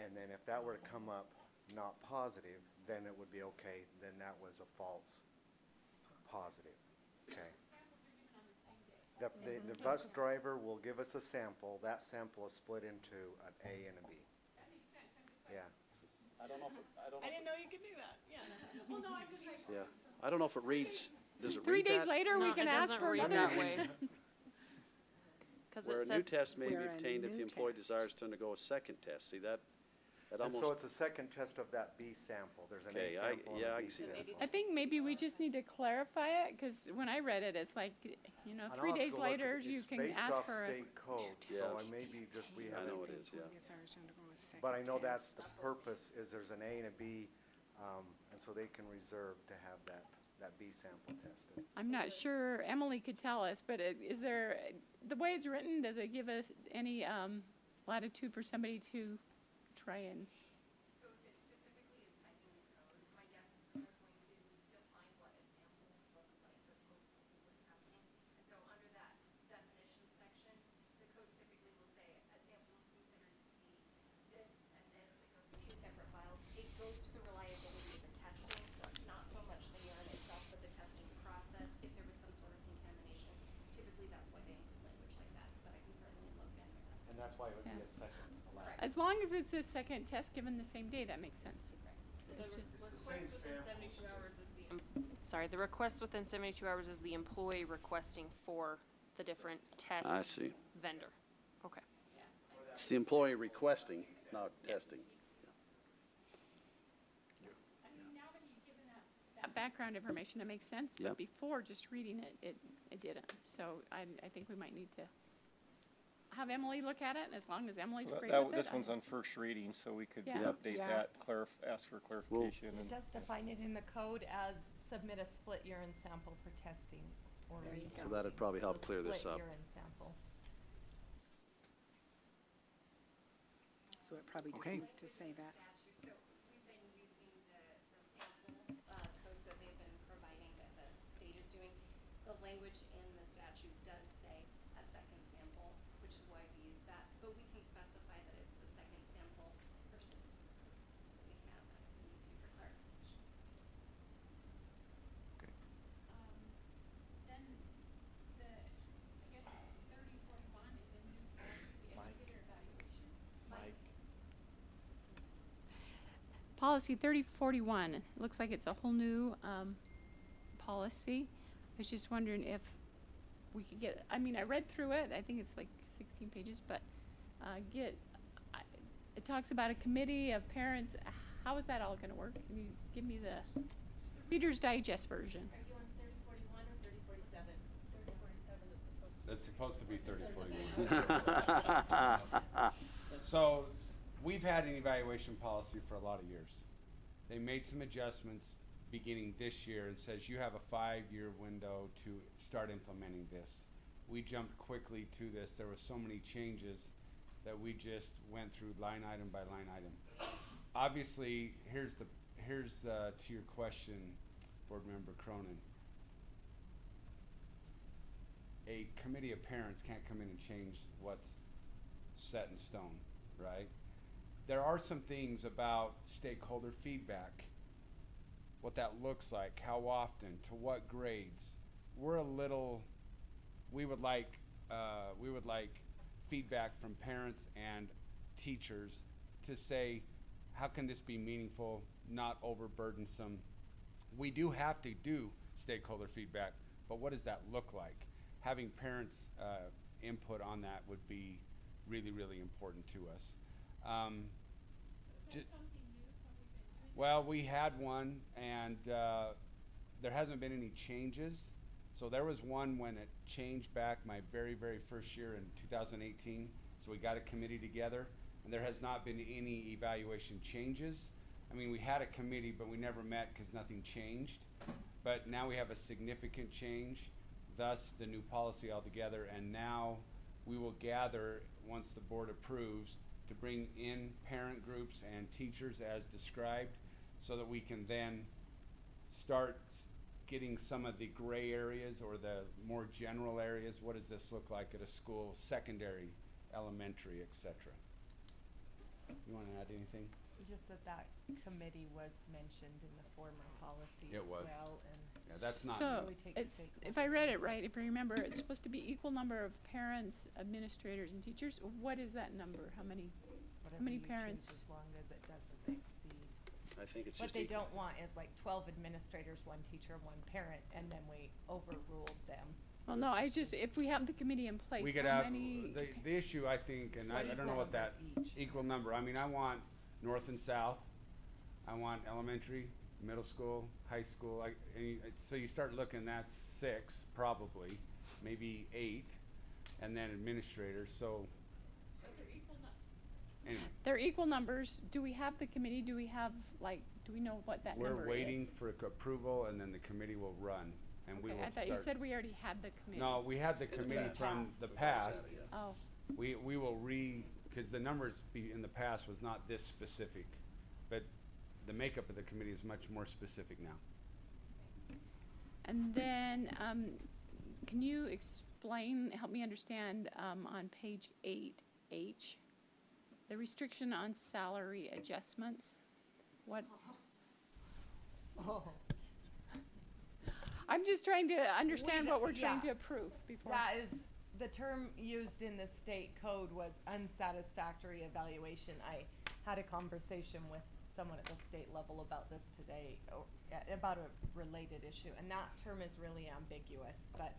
And then if that were to come up not positive, then it would be okay, then that was a false positive, okay? The bus driver will give us a sample, that sample is split into an A and a B. That makes sense, I'm just Yeah. I don't know if I didn't know you could do that, yeah. Well, no, I'm just like. Yeah, I don't know if it reads, does it 3 read days that? later, we No, can it ask doesn't for read another. that way. Because Where it a new says, test may be Where a obtained if the new employee test. desires to undergo a second test. See, that And almost. so it's a second test of that B sample, there's an A Okay, sample and yeah, a I B can see that. sample. I think maybe we just need to clarify it, because when I read it, it's like, you know, And I'll 3 have to days go look at later, it. you It's can based ask off for a. state code, Yeah. so I maybe just, we I haven't. know it is, yeah. But I know that's the purpose, is there's an A and a B, and so they can reserve to have that B sample tested. I'm not sure, Emily could tell us, but is there, the way it's written, does it give us any latitude for somebody to try and? So if it specifically is citing the code, my guess is that they're going to define what a sample looks like. That's most likely what's happening. And so under that definition section, the code typically will say a sample is considered to be this and this. It goes to 2 separate files. It goes to the reliability of the testing, not so much the urine itself, but the testing process. If there was some sort of contamination, typically that's why they include language like that. But I can certainly look at it. And that's why it would be Yeah. a second lab. As long as it's a second test given the same day, that makes sense. the It's just- It's the request same within sample, 72 it's hours is sorry, the request within 72 hours is the employee requesting for the different test I see. vendor. Okay. It's the employee requesting, not testing. That background information, it makes sense, Yep. but before just reading it, it didn't. So I think we might need to have Emily look at it, and as long as Emily's So great that- with it. This one's on first reading, so we could Yeah. update Yeah. that, ask for clarification. It and- does define it in the code as submit a split urine sample for testing. or retesting. So that'd probably help clear this Split up. urine sample. So it probably just Okay. needs to say that. So we've been using the sample codes that they've been providing that the state is doing. The language in the statute does say a second sample, which is why we use that. But we can specify that it's the second sample pursuant to the code. So we can add that if we need to for clarification. Then the, I guess it's 3041 is a new policy, the educator evaluation. Mike, Policy 3041, looks like it's a whole new policy. I was just wondering if we could get, I mean, I read through it, I think it's like 16 pages, but it talks about a committee of parents. How is that all gonna work? Can you give me the Reader's Digest version? Are you on 3041 or 3047? 3047 is supposed to. That's supposed to be 3041. So, we've had an evaluation policy for a lot of years. They made some adjustments beginning this year and says you have a 5-year window to start implementing this. We jumped quickly to this. There were so many changes that we just went through line item by line item. Obviously, here's to your question, Board Member Cronin. A committee of parents can't come in and change what's set in stone, right? There are some things about stakeholder feedback, what that looks like, how often, to what grades. We would like feedback from parents and teachers to say, how can this be meaningful, not overburdensome? We do have to do stakeholder feedback, but what does that look like? Having parents' input on that would be really, really important to us. Well, we had one, and there hasn't been any changes. So there was one when it changed back my very, very first year in 2018. So we got a committee together, and there has not been any evaluation changes. I mean, we had a committee, but we never met because nothing changed. But now we have a significant change, thus the new policy altogether, and now we will gather, once the board approves, to bring in parent groups and teachers as described, so that we can then start getting some of the gray areas or the more general areas. What does this look like at a school, secondary, elementary, etc.? You want to add anything? Just that committee was mentioned in the former policy It as was. well, and. Yeah, that's not So, Really take it's, stakeholder if I read it input. right, if I remember, it's supposed to be equal number of parents, administrators, and teachers. What is that number? How many? Whatever many you choose, parents? as long as it doesn't exceed. I think it's What just they equal. don't want is like 12 administrators, 1 teacher, 1 parent, and then we overruled them. Well, no, I just, if we have the committee in place, We could how have, many? the issue, I think, and I What is don't know the what that number each? equal number, I mean, I want north and south, I want elementary, middle school, high school, so you start looking, that's 6, probably, maybe 8, and then administrators, so. Anyway, They're equal numbers. Do we have the committee? Do we have, like, do we know what that number is? we're waiting for approval, and then the committee will run, and we Okay, will I thought start. you said we already had the committee. No, we had the committee from the past. Oh, We will because the numbers in the past was not this specific, but the makeup of the committee is much more specific now. and then, can you explain, help me understand, on page 8H, the restriction on salary adjustments? What? Oh. I'm just trying to understand We- what we're trying yeah. to approve before. That is, the term used in the state code was unsatisfactory evaluation. I had a conversation with someone at the state level about this today, about a related issue, and that term is really ambiguous, but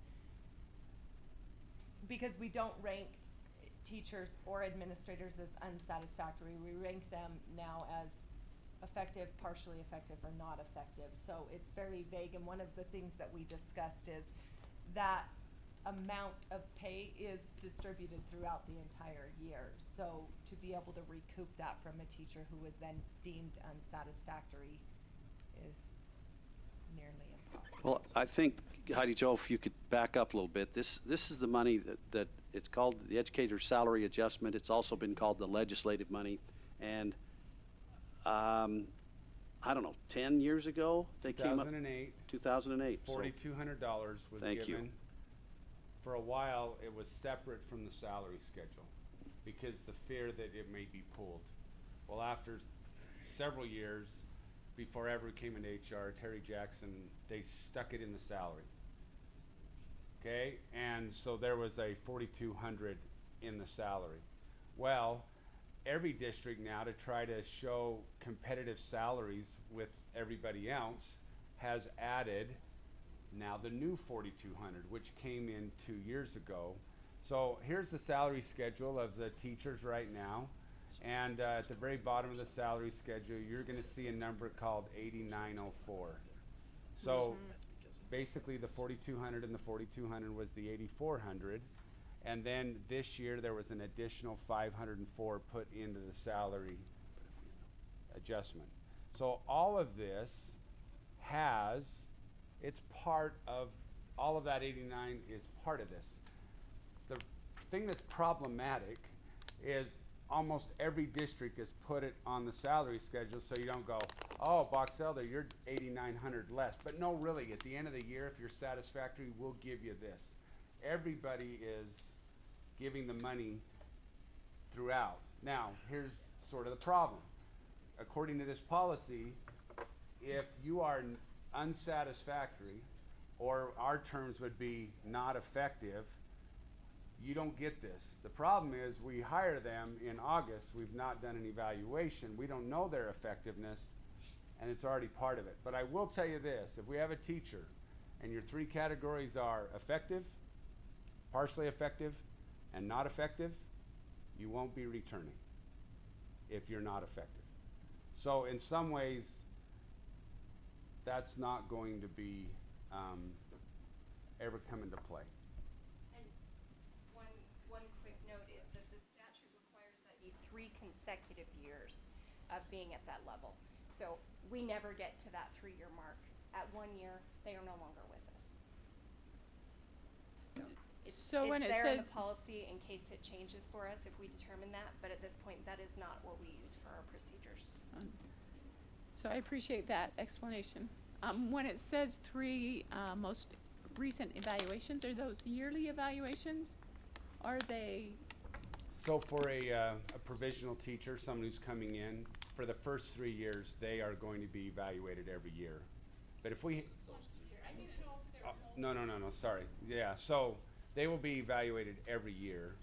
because we don't rank teachers or administrators as unsatisfactory, we rank them now as effective, partially effective, or not effective. So it's very vague, and one of the things that we discussed is that amount of pay is distributed throughout the entire year. So to be able to recoup that from a teacher who was then deemed unsatisfactory is nearly impossible. Well, I think, Heidi Jo, if you could back up a little bit, this is the money that it's called the educator's salary adjustment. It's also been called the legislative money. And I don't know, 10 years ago, they came up. 2008. 2008. so- $4,200 was Thank you. given. For a while, it was separate from the salary schedule because the fear that it may be pulled. Well, after several years, before I ever came into HR, Terry Jackson, they stuck it in the salary. Okay, and so there was a 4,200 in the salary. Well, every district now, to try to show competitive salaries with everybody else, has added now the new 4,200, which came in 2 years ago. So here's the salary schedule of the teachers right now. And at the very bottom of the salary schedule, you're going to see a number called 8904. So basically the 4,200 and the 4,200 was the 8,400. And then this year there was an additional 504 put into the salary adjustment. So all of this it's part of, all of that 89 is part of this. The thing that's problematic is almost every district has put it on the salary schedule, so you don't go, oh, Box Elder, you're 8,900 less. But no, really, at the end of the year, if you're satisfactory, we'll give you this. Everybody is giving the money throughout. Now, here's sort of the problem. According to this policy, if you are unsatisfactory, or our terms would be not effective, you don't get this. The problem is we hire them in August, we've not done an evaluation, we don't know their effectiveness, and it's already part of it. But I will tell you this, if we have a teacher and your three categories are effective, partially effective, and not effective, you won't be returning if you're not effective. So in some ways, that's not going to be ever come into play. And one quick note is that the statute requires that be 3 consecutive years of being at that level. So we never get to that 3-year mark. At 1 year, they are no longer with us. So when it it's there in the says, policy in case it changes for us if we determine that, but at this point, that is not what we use for our procedures. so I appreciate that explanation. When it says 3 most recent evaluations, are those yearly evaluations? Are they? So for a provisional teacher, someone who's coming in, for the first 3 years, they are going to be evaluated every year. But if we, no, sorry. Yeah, so they will be evaluated every year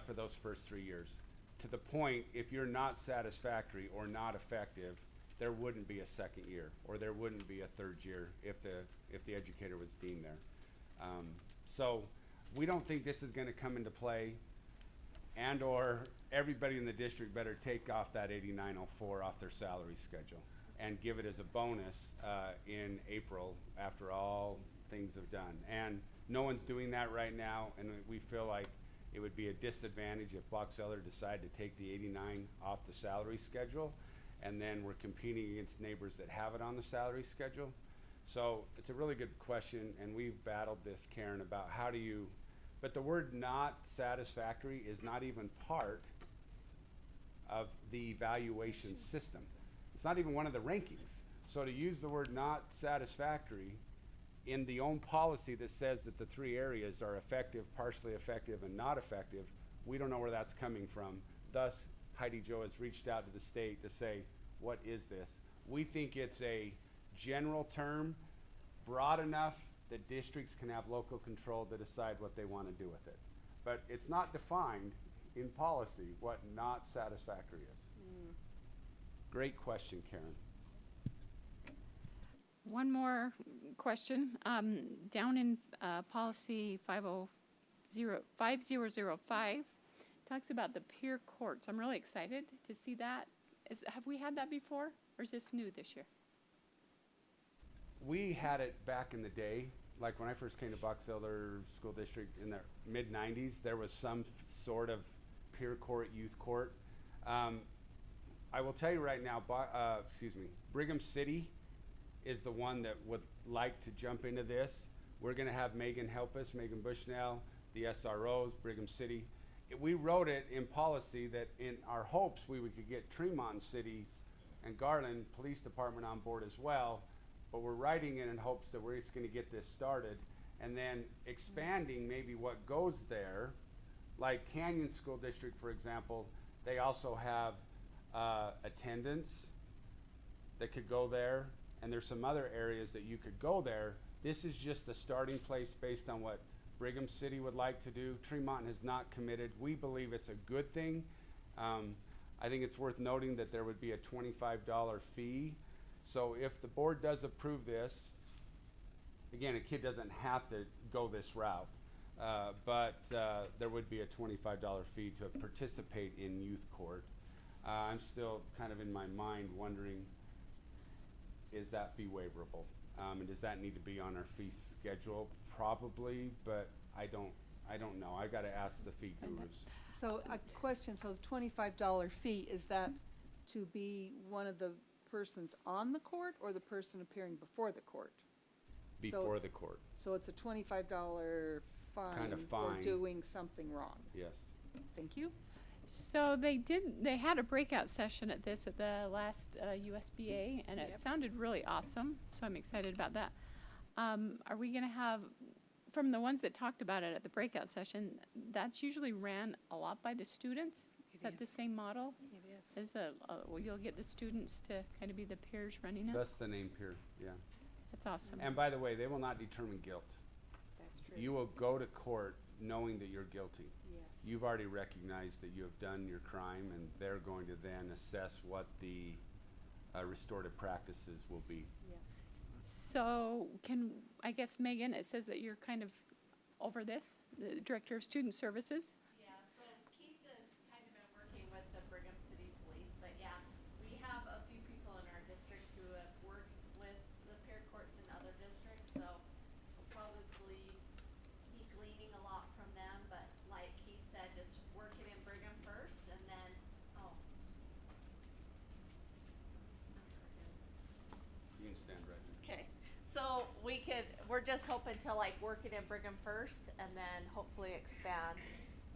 for those first 3 years. To the point, if you're not satisfactory or not effective, there wouldn't be a second year, or there wouldn't be a third year if the educator was deemed there. So we don't think this is going to come into play, and or everybody in the district better take off that 8904 off their salary schedule and give it as a bonus in April after all things have done. And no one's doing that right now, and we feel like it would be a disadvantage if Box Elder decided to take the 89 off the salary schedule, and then we're competing against neighbors that have it on the salary schedule. So it's a really good question, and we've battled this, Karen, about how do you, but the word not satisfactory is not even part of the evaluation system. It's not even one of the rankings. So to use the word not satisfactory in the own policy that says that the 3 areas are effective, partially effective, and not effective, we don't know where that's coming from. Thus, Heidi Jo has reached out to the state to say, what is this? We think it's a general term, broad enough that districts can have local control to decide what they want to do with it. But it's not defined in policy what not satisfactory is. Great question, Karen. One more question. Down in policy 5005 talks about the peer courts. I'm really excited to see that. Have we had that before, or is this new this year? We had it back in the day, like when I first came to Box Elder School District in the mid-90s, there was some sort of peer court, youth court. I will tell you right now, Brigham City is the one that would like to jump into this. We're gonna have Megan help us, Megan Bushnell, the SROs, Brigham City. We wrote it in policy that in our hopes we could get Tremont cities and Garland Police Department on board as well, but we're writing it in hopes that we're just gonna get this started and then expanding maybe what goes there. Like Canyon School District, for example, they also have attendance that could go there, and there's some other areas that you could go there. This is just the starting place based on what Brigham City would like to do. Tremont has not committed. We believe it's a good thing. I think it's worth noting that there would be a $25 fee. So if the board does approve this, again, a kid doesn't have to go this route, but there would be a $25 fee to participate in youth court. I'm still kind of in my mind wondering, is that fee waiverable? And does that need to be on our fee schedule? Probably, but I don't know. I gotta ask the fee gurus. So a question, so the $25 fee, is that to be one of the persons on the court or the person appearing before the court? Before the court. So it's a $25 Kind of for fine. doing something wrong. Yes. Thank you. So they had a breakout session at this at the last USBA, and it sounded really awesome, so I'm excited about that. Are we gonna have, from the ones that talked about it at the breakout session, that's usually ran a lot by the students? Is that the same model? It is. Well, you'll get the students to kind of be the peers running it? That's the name peer, yeah. That's awesome. And by the way, they will not determine guilt. That's true. You will go to court knowing that you're guilty. Yes. You've already recognized that you have done your crime, and they're going to then assess what the restorative practices will be. So I guess Megan, it says that you're kind of over this, the Director of Student Services? Yeah, so Keith has kind of been working with the Brigham City Police, but yeah, we have a few people in our district who have worked with the peer courts in other districts, so we'll probably be gleaning a lot from them, but like Keith said, just work it in Brigham first and then, You can stand right there. Okay, so we're just hoping to like work it in Brigham first and then hopefully expand.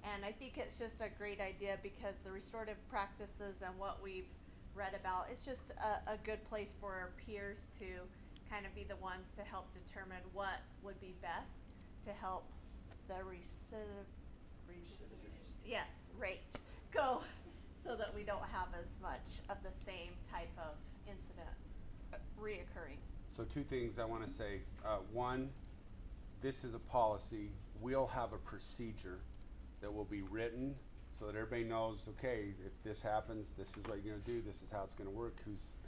And I think it's just a great idea because the restorative practices and what we've read about, it's just a good place for our peers to kind of be the ones to help determine what would be best to help the rate go so that we don't have as much of the same type of incident reoccurring. So two things I want to say. One, this is a policy. We'll have a procedure that will be written so that everybody knows, okay, if this happens, this is what you're going to do, this is how it's going to work,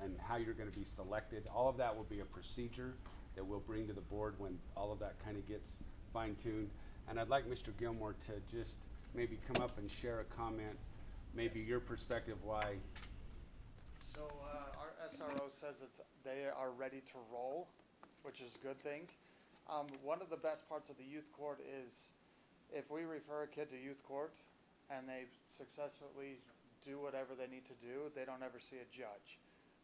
and how you're going to be selected. All of that will be a procedure that we'll bring to the board when all of that kind of gets fine-tuned. And I'd like Mr. Gilmore to just maybe come up and share a comment, maybe your perspective why. So our SRO says they are ready to roll, which is a good thing. One of the best parts of the youth court is if we refer a kid to youth court and they successfully do whatever they need to do, they don't ever see a judge.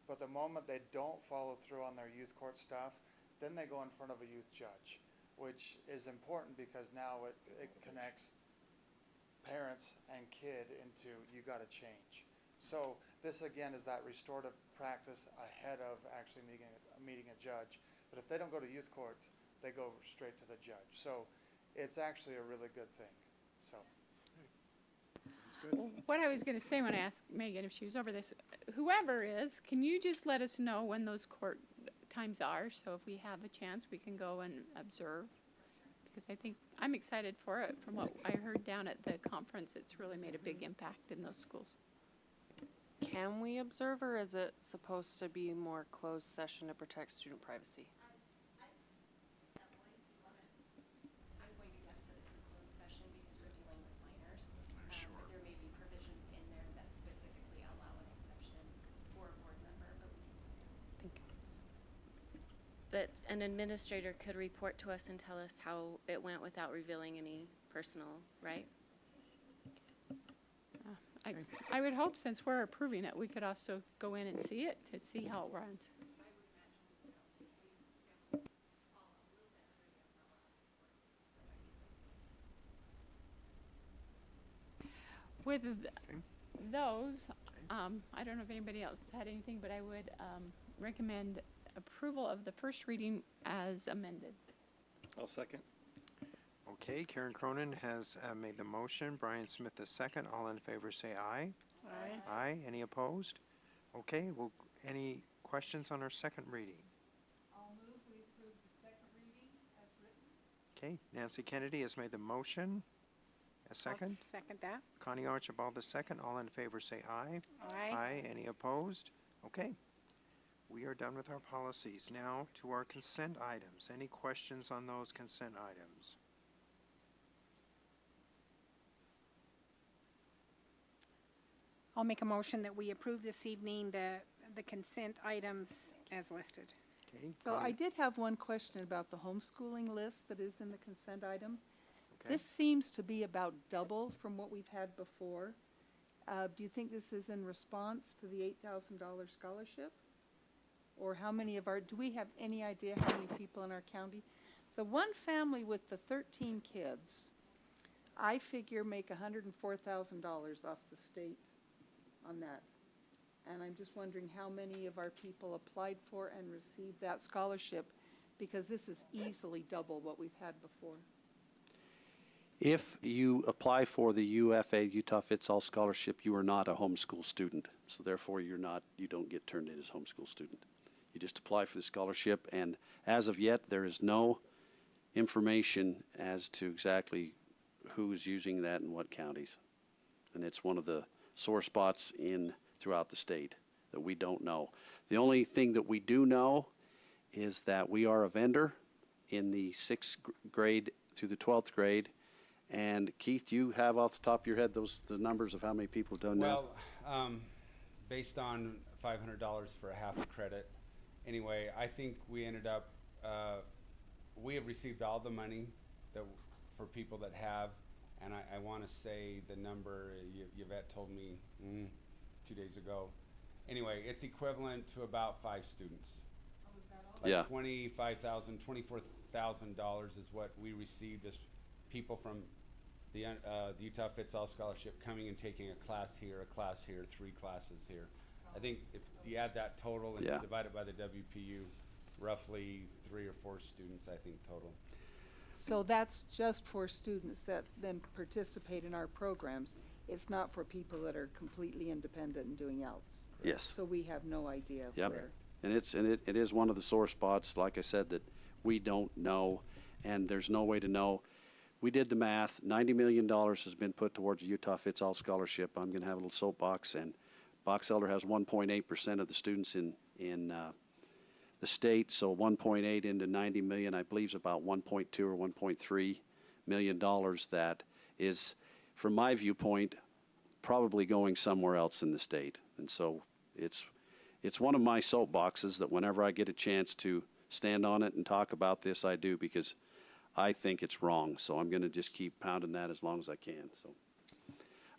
But the moment they don't follow through on their youth court stuff, then they go in front of a youth judge, which is important because now it connects parents and kid into you got to change. So this again is that restorative practice ahead of actually meeting a judge. But if they don't go to youth court, they go straight to the judge. So it's actually a really good thing. So. What I was going to say when I asked Megan if she was over this, whoever is, can you just let us know when those court times are? So if we have a chance, we can go and observe. Because I think I'm excited for it. From what I heard down at the conference, it's really made a big impact in those schools. Can we observe, or is it supposed to be more closed session to protect student privacy? I'm going to guess that it's a closed session because we're dealing with minors. Sure. There may be provisions in there that specifically allow an exception for a board member, but we can look at it. Thank you. But an administrator could report to us and tell us how it went without revealing any personal, right? I would hope since we're approving it, we could also go in and see it to see how it runs. With those, I don't know if anybody else had anything, but I would recommend approval of the first reading as amended. I'll second. Okay, Karen Cronin has made the motion. Brian Smith the second. All in favor say aye. Aye. Aye. Any opposed? Okay, well, any questions on our second reading? I'll move we approve the second reading as written. Okay, Nancy Kennedy has made the motion. A second. I'll second that. Connie Archibald the second. All in favor say aye. Aye. Aye. Any opposed? Okay. We are done with our policies. Now to our consent items. Any questions on those consent items? I'll make a motion that we approve this evening the consent items as listed. Okay. So I Connie- did have one question about the homeschooling list that is in the consent item. Okay. This seems to be about double from what we've had before. Do you think this is in response to the $8,000 scholarship? Or how many of do we have any idea how many people in our county? The one family with the 13 kids, I figure make $104,000 off the state on that. And I'm just wondering how many of our people applied for and received that scholarship, because this is easily double what we've had before. If you apply for the UFA, Utah Fits All Scholarship, you are not a homeschool student. So therefore, you don't get turned in as a homeschool student. You just apply for the scholarship, and as of yet, there is no information as to exactly who is using that in what counties. And it's one of the sore spots throughout the state that we don't know. The only thing that we do know is that we are a vendor in the 6th grade through the 12th grade. And Keith, do you have off the top of your head the numbers of how many people have done that? Well, based on $500 for a half a credit, anyway, I think we ended up, we have received all the money for people that have, and I want to say the number Yvette told me 2 days ago. Anyway, it's equivalent to about 5 students. Oh, is that all? Like Yeah. $25,000, $24,000 is what we received as people from the Utah Fits All Scholarship coming and taking a class here, 3 classes here. I think if you add that total and Yeah. divide it by the WPU, roughly 3 or 4 students, I think, total. So that's just for students that then participate in our programs. It's not for people that are completely independent and doing else. Yes. So we have no idea Yep. where. And it is one of the sore spots, like I said, that we don't know, and there's no way to know. We did the math. $90 million has been put towards the Utah Fits All Scholarship. I'm going to have a little soapbox, and Box Elder has 1.8% of the students in the state, so 1.8 into 90 million, I believe, is about 1.2 or 1.3 million dollars. That is, from my viewpoint, probably going somewhere else in the state. And so it's one of my soapboxes that whenever I get a chance to stand on it and talk about this, I do, because I think it's wrong. So I'm going to just keep pounding that as long as I can. So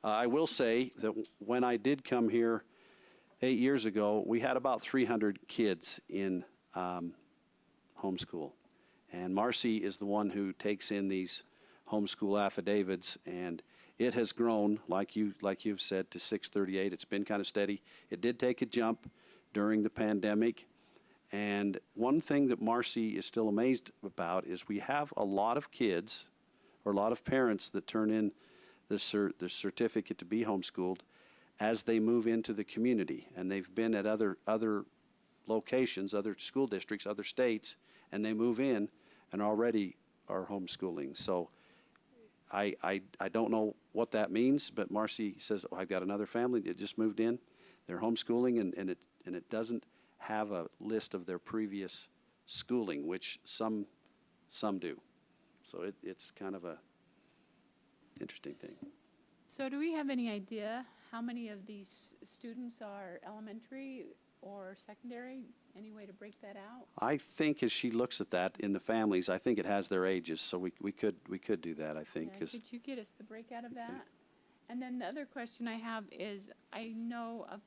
I will say that when I did come here 8 years ago, we had about 300 kids in homeschool. And Marcy is the one who takes in these homeschool affidavits, and it has grown, like you've said, to 638. It's been kind of steady. It did take a jump during the pandemic. And one thing that Marcy is still amazed about is we have a lot of kids or a lot of parents that turn in the certificate to be homeschooled as they move into the community. And they've been at other locations, other school districts, other states, and they move in and already are homeschooling. So I don't know what that means, but Marcy says, oh, I've got another family that just moved in. They're homeschooling, and it doesn't have a list of their previous schooling, which some do. So it's kind of a interesting thing. So do we have any idea how many of these students are elementary or secondary? Any way to break that out? I think as she looks at that in the families, I think it has their ages, so we could do that, I think. Yeah, 'Cause could you get us the breakout of that? And then the other question I have is, I know of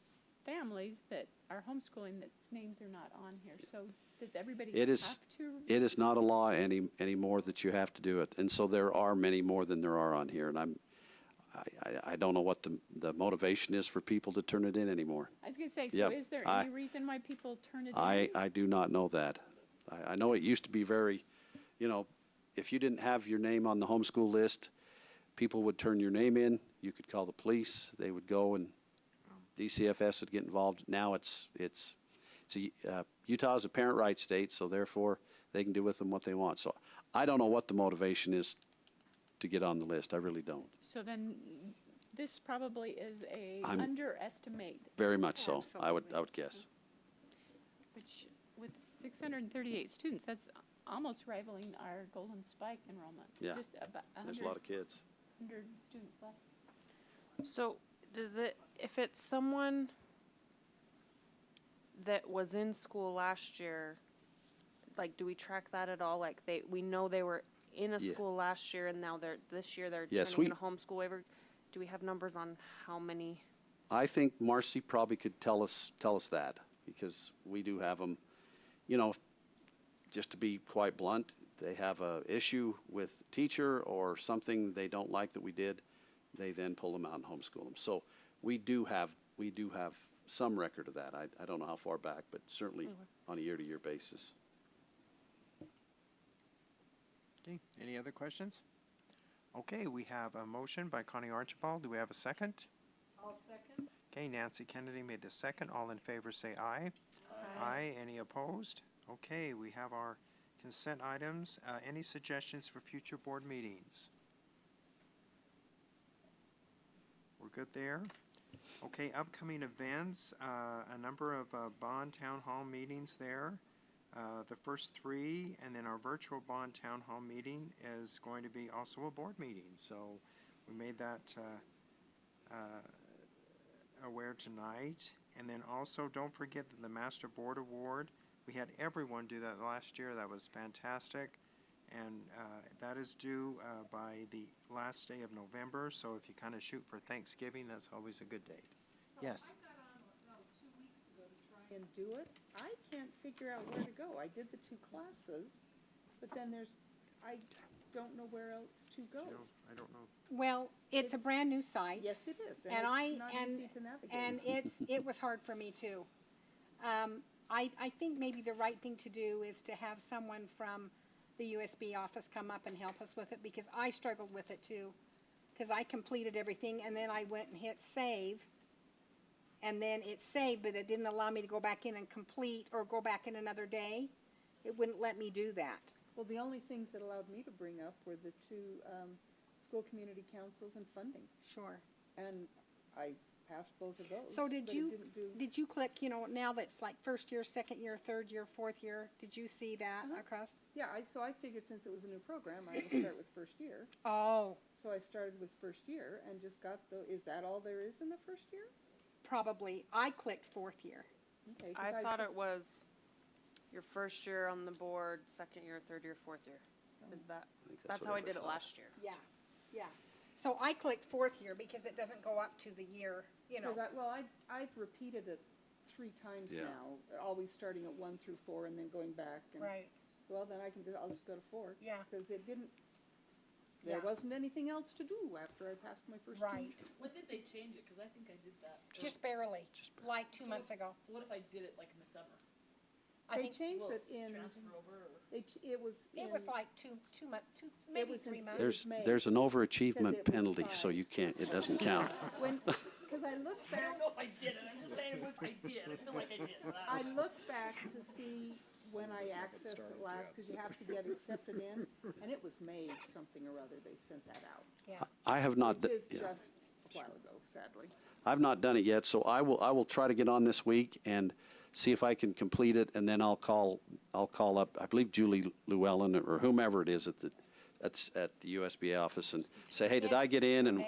families that are homeschooling that's names are not on here. So does everybody It have is, to? it is not a law anymore that you have to do it, and so there are many more than there are on here. And I don't know what the motivation is for people to turn it in anymore. I was gonna say, so Yep, is there I- any reason why people turn it in? I do not know that. I know it used to be very, you know, if you didn't have your name on the homeschool list, people would turn your name in, you could call the police, they would go and DCFS would get involved. Now Utah is a parent rights state, so therefore they can do with them what they want. So I don't know what the motivation is to get on the list. I really don't. So then, this probably is a I'm- underestimate, Very much so, I would guess. which with 638 students, that's almost rivaling our Golden Spike enrollment. Yeah. Just about There's a lot of kids. 100 students less. So does it, if it's someone that was in school last year, like, do we track that at all? Like, we know they were in a Yeah. school last year and now this year they're Yes, turning in a homeschool waiver. Do we have numbers on how many? I think Marcy probably could tell us that, because we do have them, you know, just to be quite blunt, they have a issue with teacher or something they don't like that we did, they then pull them out and homeschool them. So we do have some record of that. I don't know how far back, but certainly on a year-to-year basis. Okay, any other questions? Okay, we have a motion by Connie Archibald. Do we have a second? I'll second. Okay, Nancy Kennedy made the second. All in favor say aye. Aye. Any opposed? Okay, we have our consent items. Any suggestions for future board meetings? We're good there. Okay, upcoming events, a number of bond town hall meetings there. The first three, and then our virtual bond town hall meeting is going to be also a board meeting. So we made that aware tonight. And then also, don't forget that the Master Board Award, we had everyone do that last year. That was fantastic. And that is due by the last day of November. So if you kind of shoot for Thanksgiving, that's always a good date. Yes. I got on about 2 weeks ago to try and do it. I can't figure out where to go. I did the 2 classes, but then I don't know where else to go. I don't know. Well, it's a brand-new site. Yes, it is, and And it's not easy to navigate. And it was hard for me too. I think maybe the right thing to do is to have someone from the USB office come up and help us with it, because I struggled with it too. Because I completed everything and then I went and hit save. And then it saved, but it didn't allow me to go back in and complete or go back in another day. It wouldn't let me do that. Well, the only things that allowed me to bring up were the 2 school community councils and funding. Sure. And I passed both of those. So but it did you click, now that's like first year, second year, third year, fourth year, did you see that across? Yeah, so I figured since it was a new program, I would start with first year. Oh. So I started with first year and just got is that all there is in the first year? Probably. I clicked fourth year. Okay. 'cause I thought it was your first year on the board, second year, third year, fourth year. Is that, that's how I did it last year. Yeah, yeah. So I clicked fourth year because it doesn't go up to the year, I've repeated it 3 times Yeah. now, always starting at 1 through 4 and then going back. And, Right. Well, then I'll just go to 4. Yeah. Because there wasn't anything else to do after I passed my first Right. When did they change it? Because I think I did that. Just barely, like 2 months ago. So what if I did it like in the summer? They changed it in. Transfer over or? It was. It was like two months, maybe was in 3 months. There's an Because overachievement it was penalty, so 5. it doesn't count. Because I looked I back. don't know if I did it. I'm just saying if I did. I feel like I did. I looked back to see when I accessed it last, because you have to get accepted in, and it was May something or other they sent that out. Yeah. I have not. Which is yeah. just a while ago, sadly. I've not done it yet, so I will try to get on this week and see if I can complete it, and then I'll call up, I believe Julie Llewellyn or whomever it is at the USB office and say, hey, did I get in? And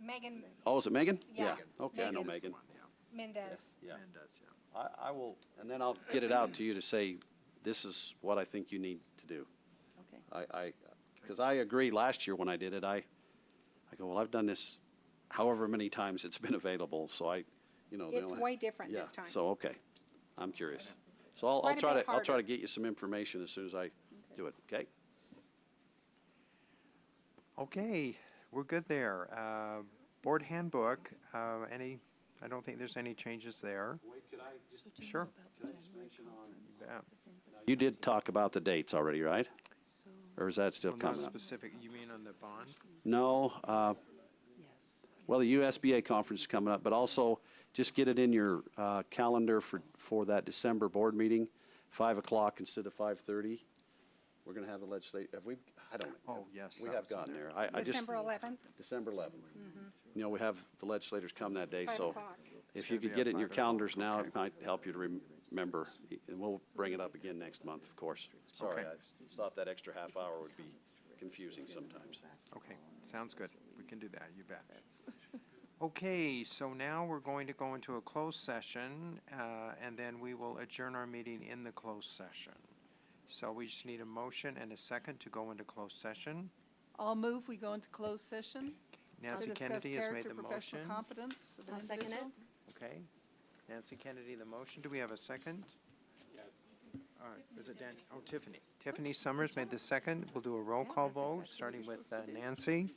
Megan oh, is it Megan? Yeah. Okay, I know Megan's Megan. Mendez. Yeah. I will, and then I'll get it out to you to say, this is what I think you need to do. Okay. Because I agree, last year when I did it, I go, well, I've done this however many times it's been available, so It's way different this time. So, okay, I'm curious. So I'll quite a try bit to harder. get you some information as soon as I do it, okay? Okay, we're good there. Board handbook, I don't think there's any changes there. Wait, could I just? Sure. Could I just mention on? Yeah. You did talk about the dates already, right? Or is that still Well, not coming up? specific, you mean on the bond? No, well, the USBA conference is coming up, but also just get it in your calendar for that December board meeting, 5 o'clock instead of 5:30. We're going to have the legislate, have we, I don't know. Oh, yes, We that have was in gotten there. there. I just. December 11th? December 11th. You know, we have the legislators come that day, 5 so o'clock. if you could get it in your calendars now, it might help you to remember. And we'll bring it up again next month, of course. Sorry, Okay. I thought that extra half hour would be confusing sometimes. Okay, sounds good. We can do that, you bet. Okay, so now we're going to go into a closed session, and then we will adjourn our meeting in the closed session. So we just need a motion and a second to go into closed session. I'll move, we go into closed session. Nancy to discuss Kennedy has made character, the professional motion. competence of an I'll second it. individual. Okay, Nancy Kennedy, the motion. Do we have a second? Was it Dan? Oh, Tiffany. Tiffany Summers made the second. We'll do a roll call vote, starting with Nancy.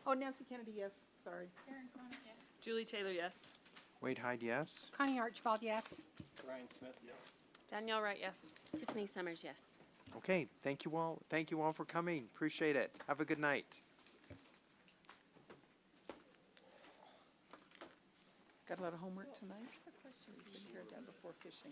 Oh, Nancy Kennedy, yes, sorry. Julie Taylor, yes. Wade Hyde, yes. Connie Archibald, yes. Ryan Smith, yes. Danielle Wright, yes. Tiffany Summers, yes. Okay, thank you all. Thank you all for coming. Appreciate it. Have a good night. Got a lot of homework tonight? Take care of that before fishing.